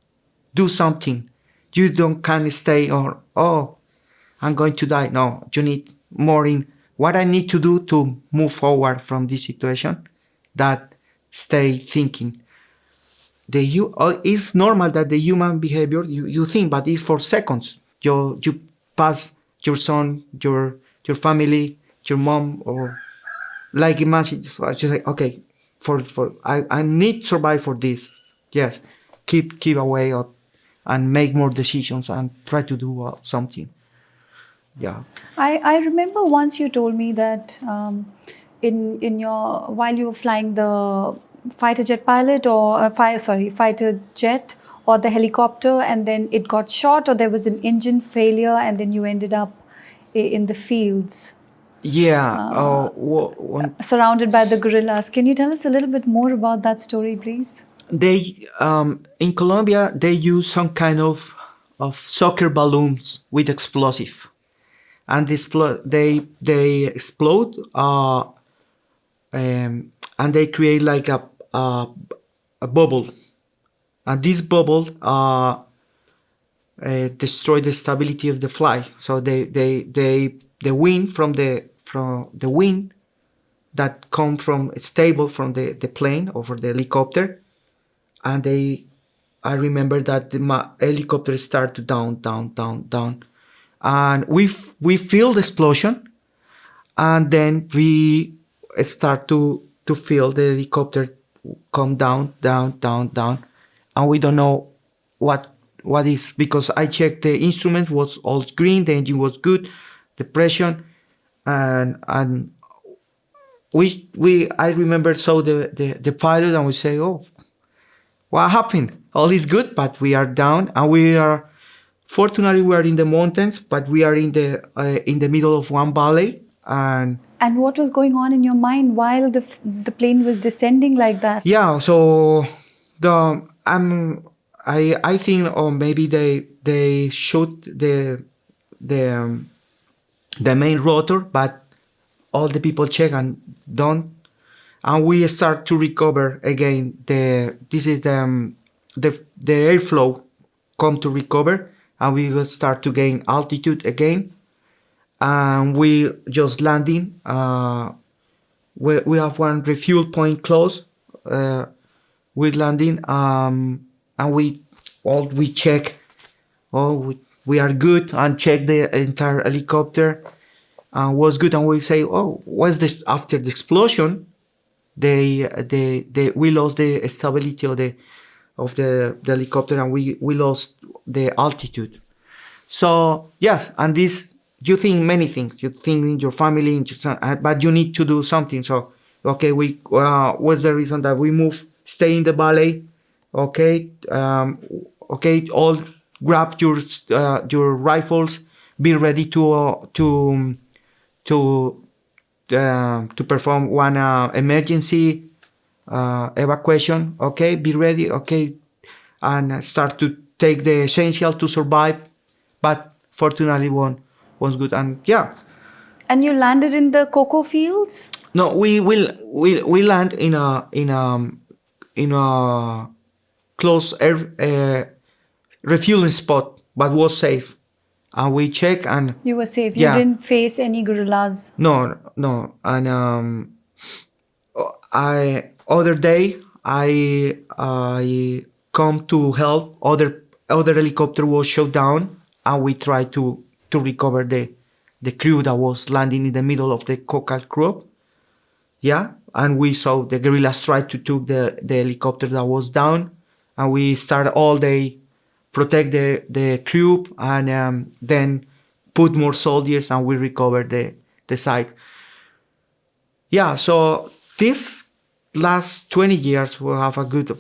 B: do something. You don't can stay or oh, I'm going to die. No, you need more in what I need to do to move forward from this situation. That stay thinking. It's normal that the human behavior you think, but it's for seconds. You pass your son, your family, your mom, or like imagine. So I just like okay, I need to survive for this. Yes, keep away and make more decisions and try to do something. Yeah.
A: I remember once you told me that in your while you were flying the fighter jet pilot or fighter jet or the helicopter and then it got shot or there was an engine failure and then you ended up in the fields
B: Yeah.
A: surrounded by the guerrillas. Can you tell us a little bit more about that story, please?
B: They in Colombia they use some kind of soccer balloons with explosive, and they explode and they create like a bubble, and this bubble destroy the stability of the fly. So the wind from the wind that come from stable from the plane over the helicopter, and I remember that my helicopter start to down, and we feel the explosion, and then we start to feel the helicopter come down, and we don't know what is, because I checked the instrument was all green, the engine was good, the pressure, and I remember saw the pilot and we say, oh, what happened? All is good, but we are down, and we are fortunately we are in the mountains, but we are in the middle of one valley, and
A: what was going on in your mind while the plane was descending like that?
B: yeah. So I think or maybe they shoot the the main rotor, but all the people check and don't, and we start to recover again. This is the airflow come to recover, and we will start to gain altitude again, and we just landing. We have one refuel point close. We're landing, and we check. Oh, we are good, and check the entire helicopter, and was good, and we say, oh, what's this after the explosion? We lost the stability of the helicopter, and we lost the altitude. So yes, and this you think many things. You think in your family, in your son, but you need to do something. So okay, what's the reason that we move? Stay in the valley. Okay, okay. All grab your rifles. Be ready to perform one emergency evacuation. Okay, be ready. Okay, and start to take the essential to survive. But fortunately, one was good, and yeah.
A: And you landed in the cocoa fields?
B: No, we land in a close air refueling spot, but was safe, and we check and
A: You were safe.
B: yeah.
A: You didn't face any guerrillas.
B: No, and other day I come to help. Other helicopter was shot down, and we try to recover the crew that was landing in the middle of the cocal crop. Yeah, and we saw the guerrillas try to took the helicopter that was down, and we started all day protect the crew, and then put more soldiers, and we recovered the site. Yeah, so this last 20 years we have a good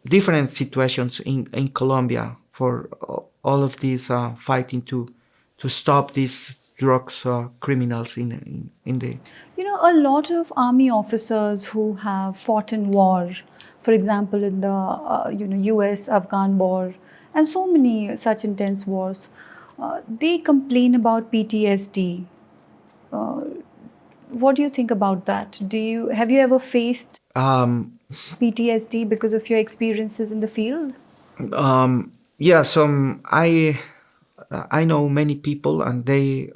B: different situations in Colombia for all of these fighting to stop these drugs criminals in the.
A: You know, a lot of army officers who have fought in war, for example, in the U.S. Afghan war, and so many such intense wars, they complain about PTSD. Uh, what do you think about that? Have you ever faced PTSD because of your experiences in the field?
B: Yeah, I know many people, and they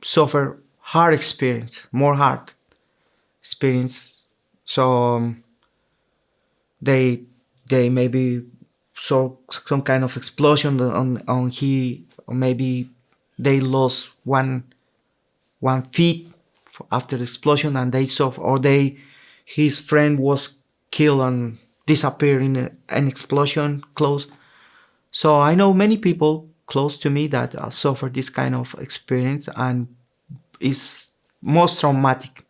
B: suffer hard experience, more hard experience. So they maybe saw some kind of explosion on he, or maybe they lost one feet after the explosion, and they saw, or his friend was killed and disappeared in an explosion close. So I know many people close to me that suffer this kind of experience, and is most traumatic.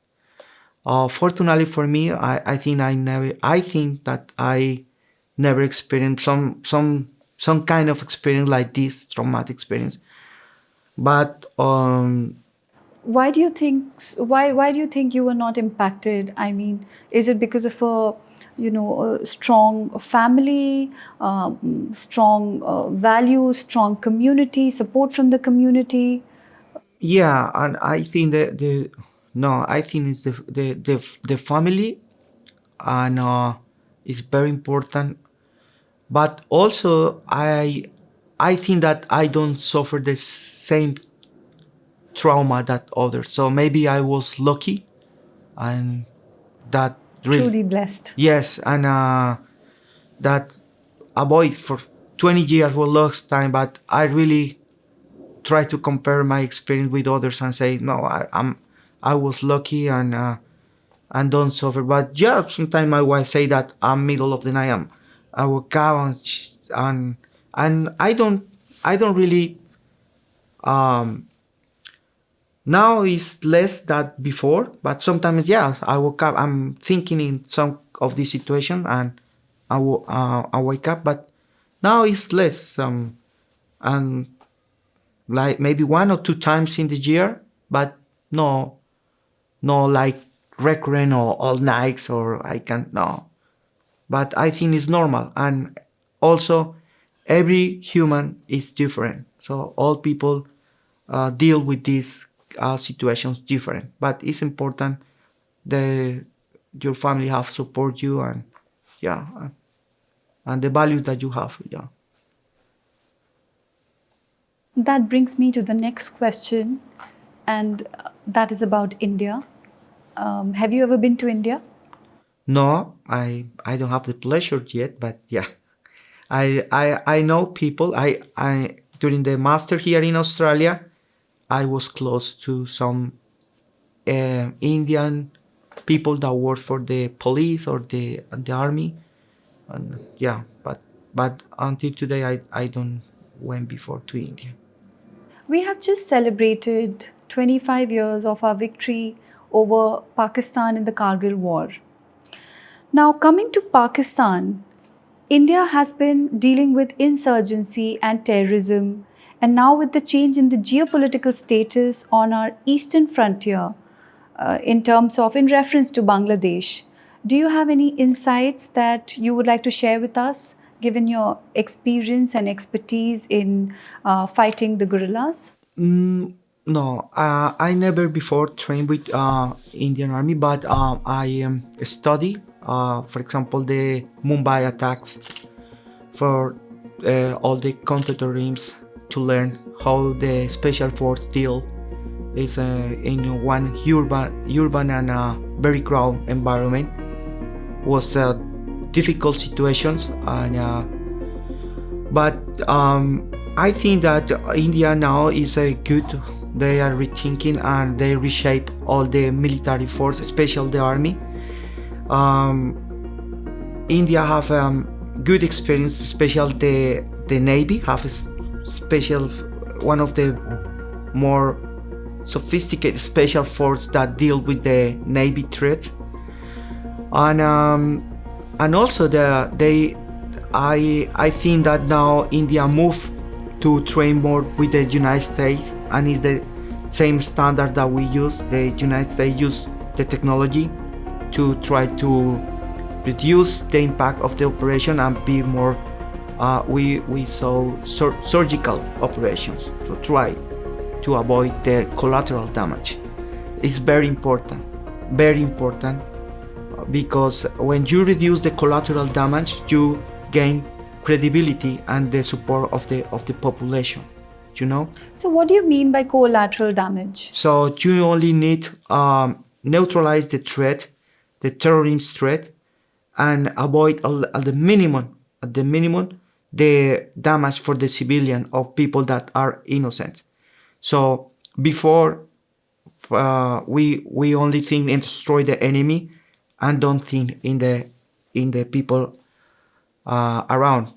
B: Fortunately for me, I think that I never experienced some kind of experience like this traumatic experience. But
A: Why do you think you were not impacted? I mean, is it because of a strong family, strong values, strong community, support from the community?
B: yeah, and I think the no, I think it's the family, and it's very important. But also, I think that I don't suffer the same trauma that others. So maybe I was lucky, and that really,
A: Truly blessed.
B: yes, and that avoid for 20 years was lost time. But I really try to compare my experience with others and say no, I was lucky, and don't suffer. But yeah, sometimes my wife say that I'm middle of the night, I wake up, and I don't really now it's less than before, but sometimes, yeah, I woke up, I'm thinking in some of this situation, and I wake up, but now it's less, and like maybe 1 or 2 times in the year, but no like recurrent or all nights, or I can't, no. But I think it's normal, and also every human is different, so all people deal with these situations different. But it's important that your family have support you, and yeah, and the values that you have. Yeah.
A: That brings me to the next question, and that is about India. Have you ever been to India?
B: No, I don't have the pleasure yet, but yeah, I know people. I during the master here in Australia, I was close to some Indian people that work for the police or the army, and yeah, but until today, I don't went before to India.
A: We have just celebrated 25 years of our victory over Pakistan in the Kargil War. Now, coming to Pakistan, India has been dealing with insurgency and terrorism, and now with the change in the geopolitical status on our eastern frontier, in reference to Bangladesh, do you have any insights that you would like to share with us, given your experience and expertise in fighting the guerrillas?
B: No, I never before trained with Indian Army, but I study, for example, the Mumbai attacks for all the counter-terrorism, to learn how the special force deal is in one urban and very crowded environment. Was difficult situations, and but I think that India now is a good They are rethinking and they reshape all the military force, especially the army. India have good experience, especially the Navy have a special, one of the more sophisticated special force that deal with the Navy threats. And also I think that now India move to train more with the United States, and it's the same standard that we use. The United States use the technology to try to reduce the impact of the operation and be more we saw surgical operations to try to avoid the collateral damage. It's very important because when you reduce the collateral damage, you gain credibility and the support of the population, you know.
A: So what do you mean by collateral damage?
B: So you only need neutralize the threat, the terrorist threat, and avoid at the minimum the damage for the civilian of people that are innocent. So before we only think and destroy the enemy and don't think in the people around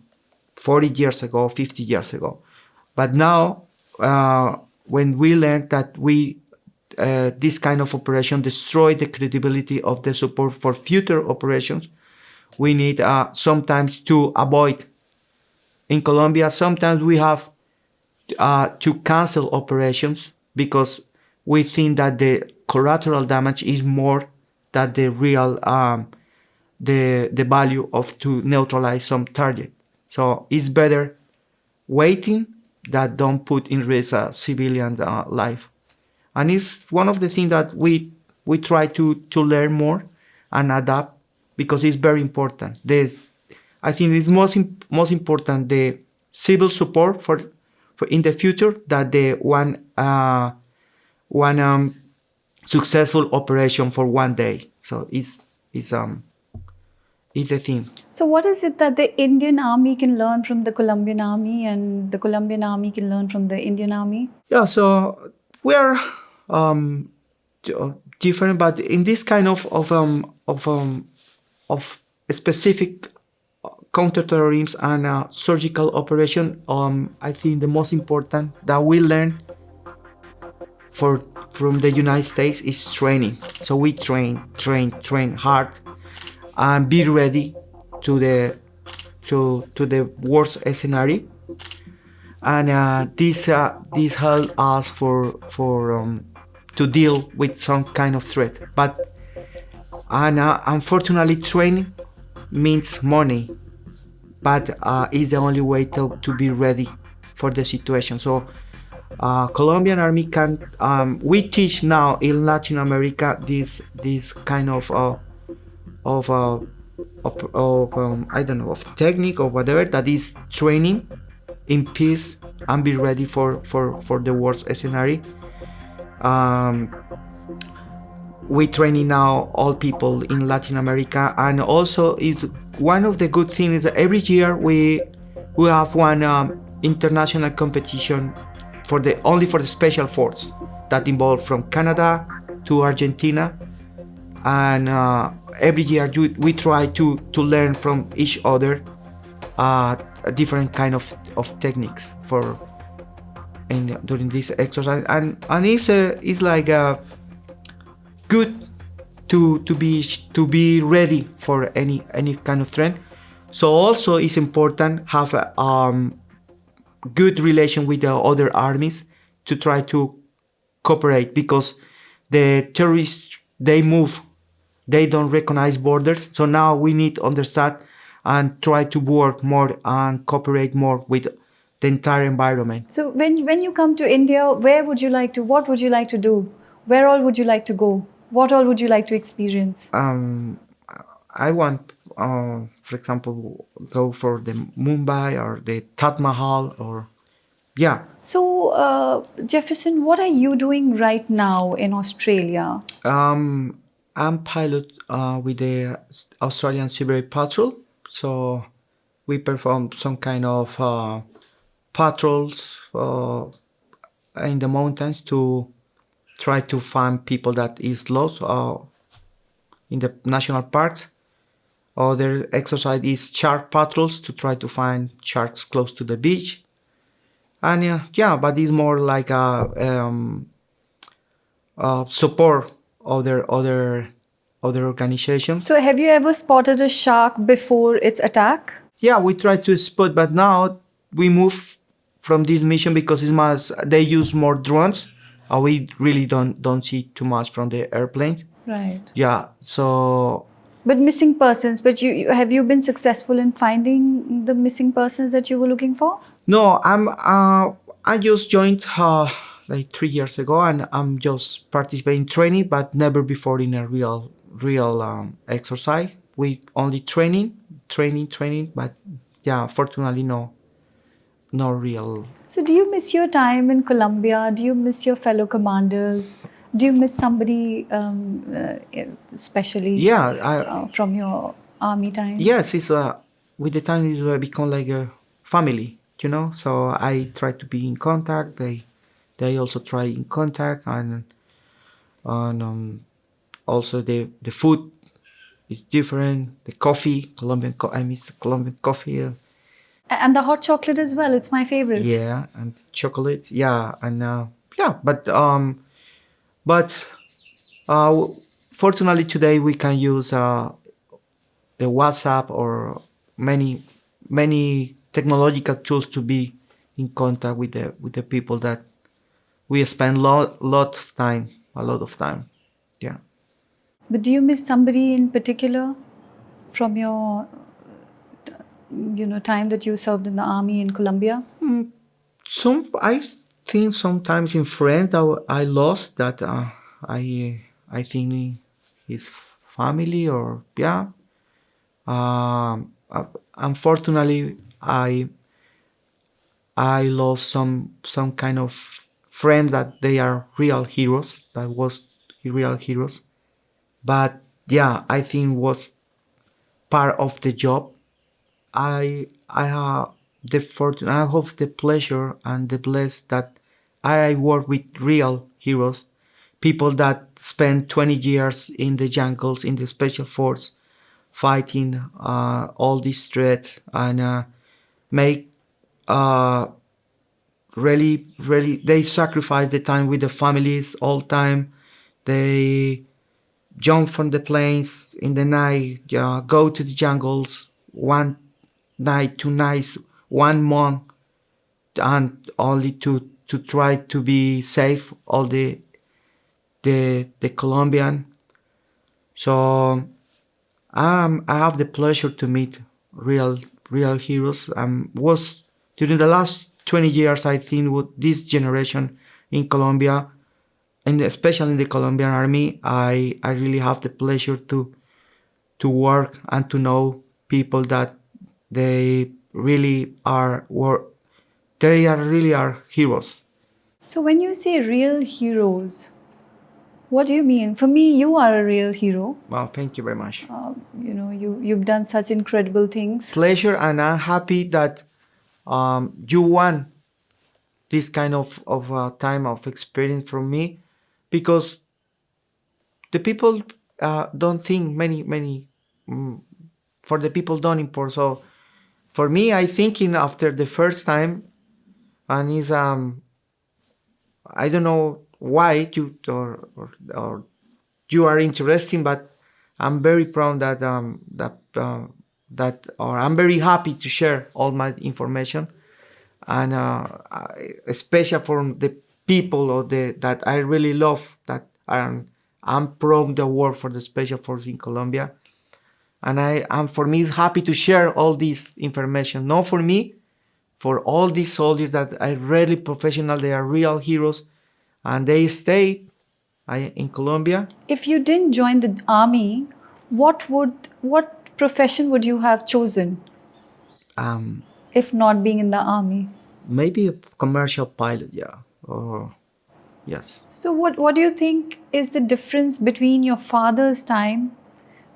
B: 40 years ago, 50 years ago. But now when we learned that this kind of operation destroy the credibility of the support for future operations, we need sometimes to avoid. In Colombia, sometimes we have to cancel operations because we think that the collateral damage is more than the real the value of to neutralize some target. So it's better waiting that don't put in risk a civilian life. And it's one of the things that we try to learn more and adapt because it's very important. I think it's most important the civil support for in the future that the one successful operation for one day. So it's a thing.
A: So what is it that the Indian army can learn from the Colombian army and the Colombian army can learn from the Indian army?
B: Yeah, so we are different, but in this kind of specific counterterrorism and surgical operation, I think the most important that we learn from the United States is training. So we train hard and be ready to the worst scenario. And this help us for to deal with some kind of threat. But unfortunately, training means money, but is the only way to be ready for the situation. So Colombian army can we teach now in Latin America this kind of I don't know, of technique or whatever that is training in peace and be ready for the worst scenario. We training now all people in Latin America, and also is one of the good things is that every year we have one international competition only for the special force that involve from Canada to Argentina, and every year we try to learn from each other a different kind of techniques during this exercise, and it's like good to be ready for any kind of trend. So also it's important have a good relation with the other armies to try to cooperate, because the terrorists they move, they don't recognize borders. So now we need to understand and try to work more and cooperate more with the entire environment.
A: So when you come to India, what would you like to do? Where all would you like to go? What all would you like to experience?
B: I want, for example, go for the Mumbai or the Taj Mahal or, yeah.
A: So, Jefferson, what are you doing right now in Australia?
B: I'm pilot with the Australian Civil Patrol. So we perform some kind of patrols in the mountains to try to find people that is lost in the national parks. Other exercise is shark patrols to try to find sharks close to the beach. And yeah, but it's more like support other organizations.
A: So, have you ever spotted a shark before its attack?
B: Yeah, we try to spot, but now we move from this mission because it's much, they use more drones. We really don't see too much from the airplanes.
A: Right.
B: Yeah, so
A: But missing persons, but have you been successful in finding the missing persons that you were looking for?
B: no, I just joined like 3 years ago, and I'm just participating in training, but never before in a real exercise. We only training, but yeah, fortunately no real.
A: So, do you miss your time in Colombia? Do you miss your fellow commanders? Do you miss somebody especially
B: Yeah,
A: from your army time?
B: yes, it's with the time it's become like a family, you know. So I try to be in contact. They also try in contact, and also the food is different. The coffee, I miss the Colombian coffee.
A: And the hot chocolate as well. It's my favorite.
B: Yeah, and chocolate. Yeah, and yeah, but fortunately today we can use the WhatsApp or many technological tools to be in contact with the people that we spend a lot of time. Yeah.
A: But do you miss somebody in particular from your time that you served in the army in Colombia?
B: I think sometimes in friends that I lost that I think his family or yeah. Unfortunately, I lost some kind of friend that they are real heroes. That was real heroes. But yeah, I think was part of the job. I have the fortune, I have the pleasure and the bless that I work with real heroes, people that spend 20 years in the jungles in the special force, fighting all these threats and make really they sacrifice the time with the families all time. They jump from the planes in the night, go to the jungles one night, 2 nights, 1 month, and only to try to be safe all the Colombian. So I have the pleasure to meet real heroes. Was during the last 20 years, I think, with this generation in Colombia, and especially in the Colombian army, I really have the pleasure to work and to know people that they really are really are heroes.
A: So when you say real heroes, what do you mean? For me, you are a real hero.
B: Well, thank you very much.
A: You've done such incredible things.
B: Pleasure, and I'm happy that you want this kind of time of experience from me, because the people don't think many for the people don't import. So for me, I thinking after the first time, and is I don't know why you or you are interesting, but I'm very proud that that or I'm very happy to share all my information, and especially for the people or the that I really love that I'm from the work for the Special Forces in Colombia, and I am for me it's happy to share all this information. Not for me, for all these soldiers that are really professional, they are real heroes, and they stay in Colombia.
A: If you didn't join the army, what profession would you have chosen
B: Um,
A: if not being in the army?
B: Maybe a commercial pilot, yeah, or yes.
A: So what do you think is the difference between your father's time,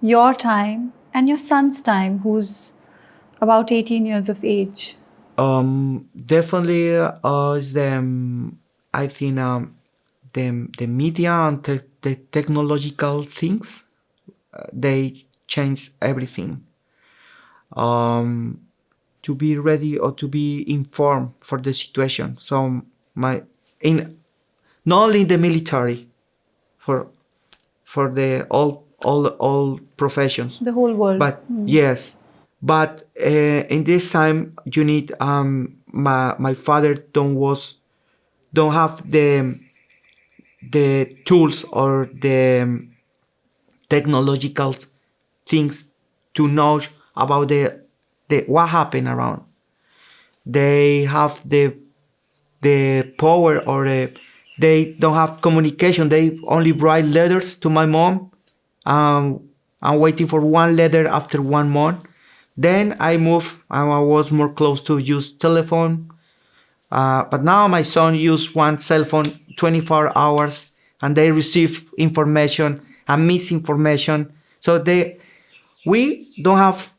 A: your time, and your son's time, who's about 18 years of age?
B: Definitely is the I think the media and the technological things, they change everything. To be ready or to be informed for the situation. So in not only in the military, for the all professions,
A: The whole world.
B: but yes, but in this time you need my father don't have the tools or the technological things to know about the what happened around. They have the power or they don't have communication. They only write letters to my mom. I'm waiting for one letter after 1 month. Then I moved and I was more close to use telephone. But now my son use one cell phone 24 hours and they receive information and misinformation. So we don't have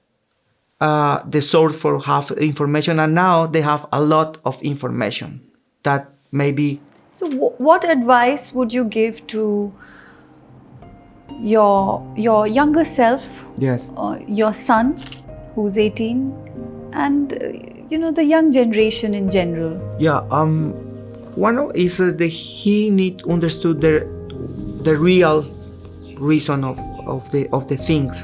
B: the source for half information, and now they have a lot of information that maybe.
A: So, what advice would you give to your younger self?
B: Yes.
A: Your son, who's 18, and the young generation in general.
B: Yeah. One is that he need understood the real reason of the things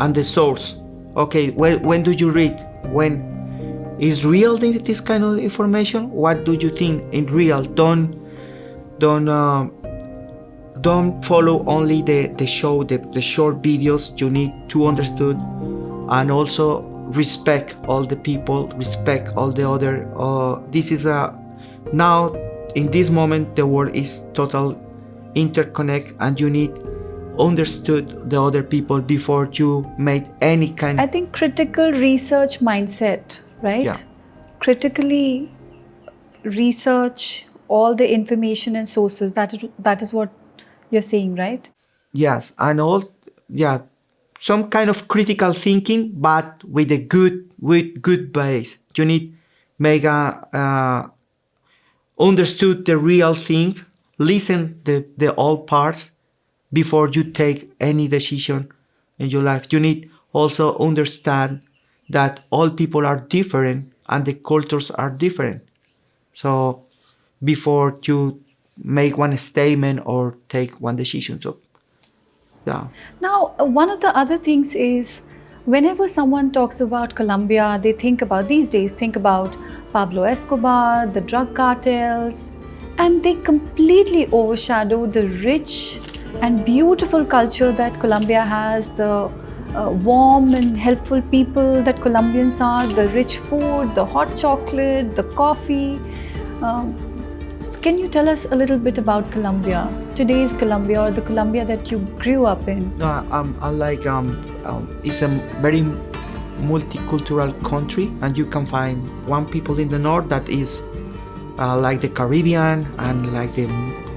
B: and the source. Okay, when do you read? When is real this kind of information? What do you think in real? Don't follow only the show, the short videos. You need to understood, and also respect all the people, respect all the other. This is now in this moment the world is total interconnect, and you need understood the other people before you made any kind.
A: I think critical research mindset, right?
B: Yeah.
A: Critically research all the information and sources. That is what you're saying, right?
B: Yes, and some kind of critical thinking, but with good base. You need make understood the real thing, listen the all parts before you take any decision in your life. You need also understand that all people are different and the cultures are different. So before you make one statement or take one decision. So yeah.
A: Now, one of the other things is whenever someone talks about Colombia, they think about Pablo Escobar, the drug cartels, and they completely overshadow the rich and beautiful culture that Colombia has, the warm and helpful people that Colombians are, the rich food, the hot chocolate, the coffee. Can you tell us a little bit about Colombia, today's Colombia, or the Colombia that you grew up in?
B: No, I like it's a very multicultural country, and you can find one people in the north that is like the Caribbean and like the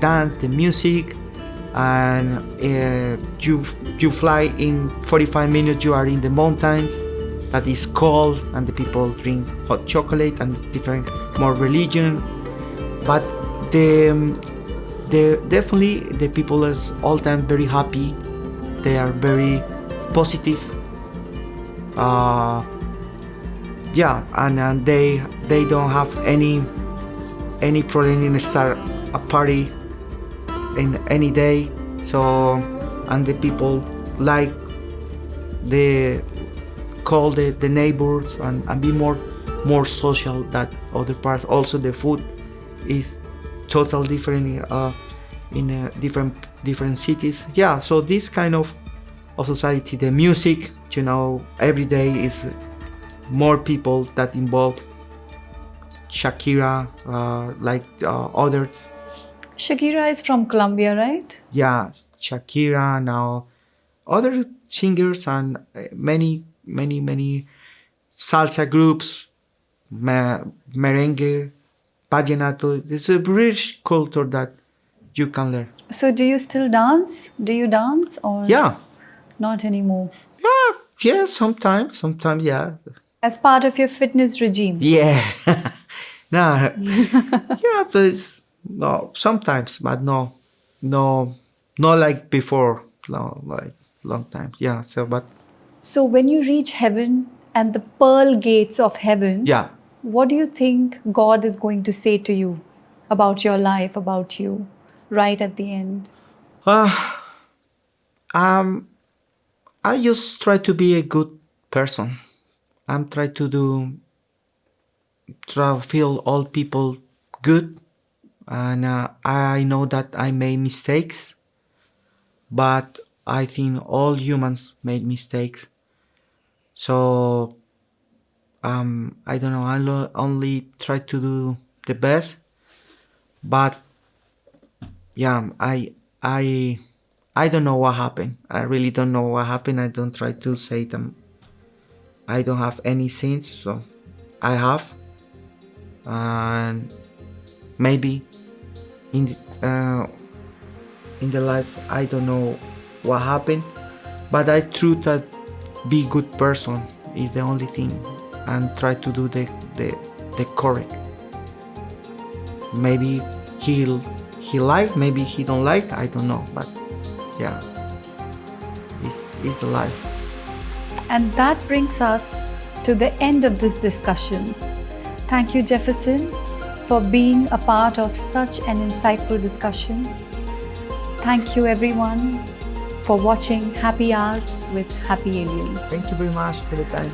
B: dance, the music, and you fly in 45 minutes. You are in the mountains. That is cold, and the people drink hot chocolate, and it's different, more religion, but definitely the people is all time very happy. They are very positive. And they don't have any problem in start a party in any day. So, and the people like the call the neighbors and be more social than other parts. Also, the food is total different in different cities. Yeah, so this kind of society, the music, every day is more people that involve Shakira, like others.
A: Shakira is from Colombia, right?
B: Yeah, Shakira, now other singers and many salsa groups, merengue, vallenato. It's a rich culture that you can learn.
A: So do you still dance? Do you dance or
B: Yeah.
A: not anymore?
B: Yeah, sometimes, yeah.
A: As part of your fitness regime?
B: Yeah. Nah. Yeah, but No, sometimes, but no, not like before. No, like long time. Yeah. So, but
A: So, when you reach heaven and the pearl gates of heaven,
B: yeah.
A: what do you think God is going to say to you about your life, about you, right at the end?
B: Uh, um, I just try to be a good person. I'm try to try to feel all people good, and I know that I made mistakes, but I think all humans made mistakes. So I don't know. Only try to do the best, but yeah, I I don't know what happened. I really don't know what happened. I don't try to say them. I don't have any sins, so I have, and maybe in in the life I don't know what happened, but I try that be good person is the only thing, and try to do the correct. Maybe he like, maybe he don't like. I don't know, but yeah, it's the life.
A: And that brings us to the end of this discussion. Thank you, Jefferson, for being a part of such an insightful discussion. Thank you, everyone, for watching Happy Hours with Happy Alien.
B: Thank you very much for the time.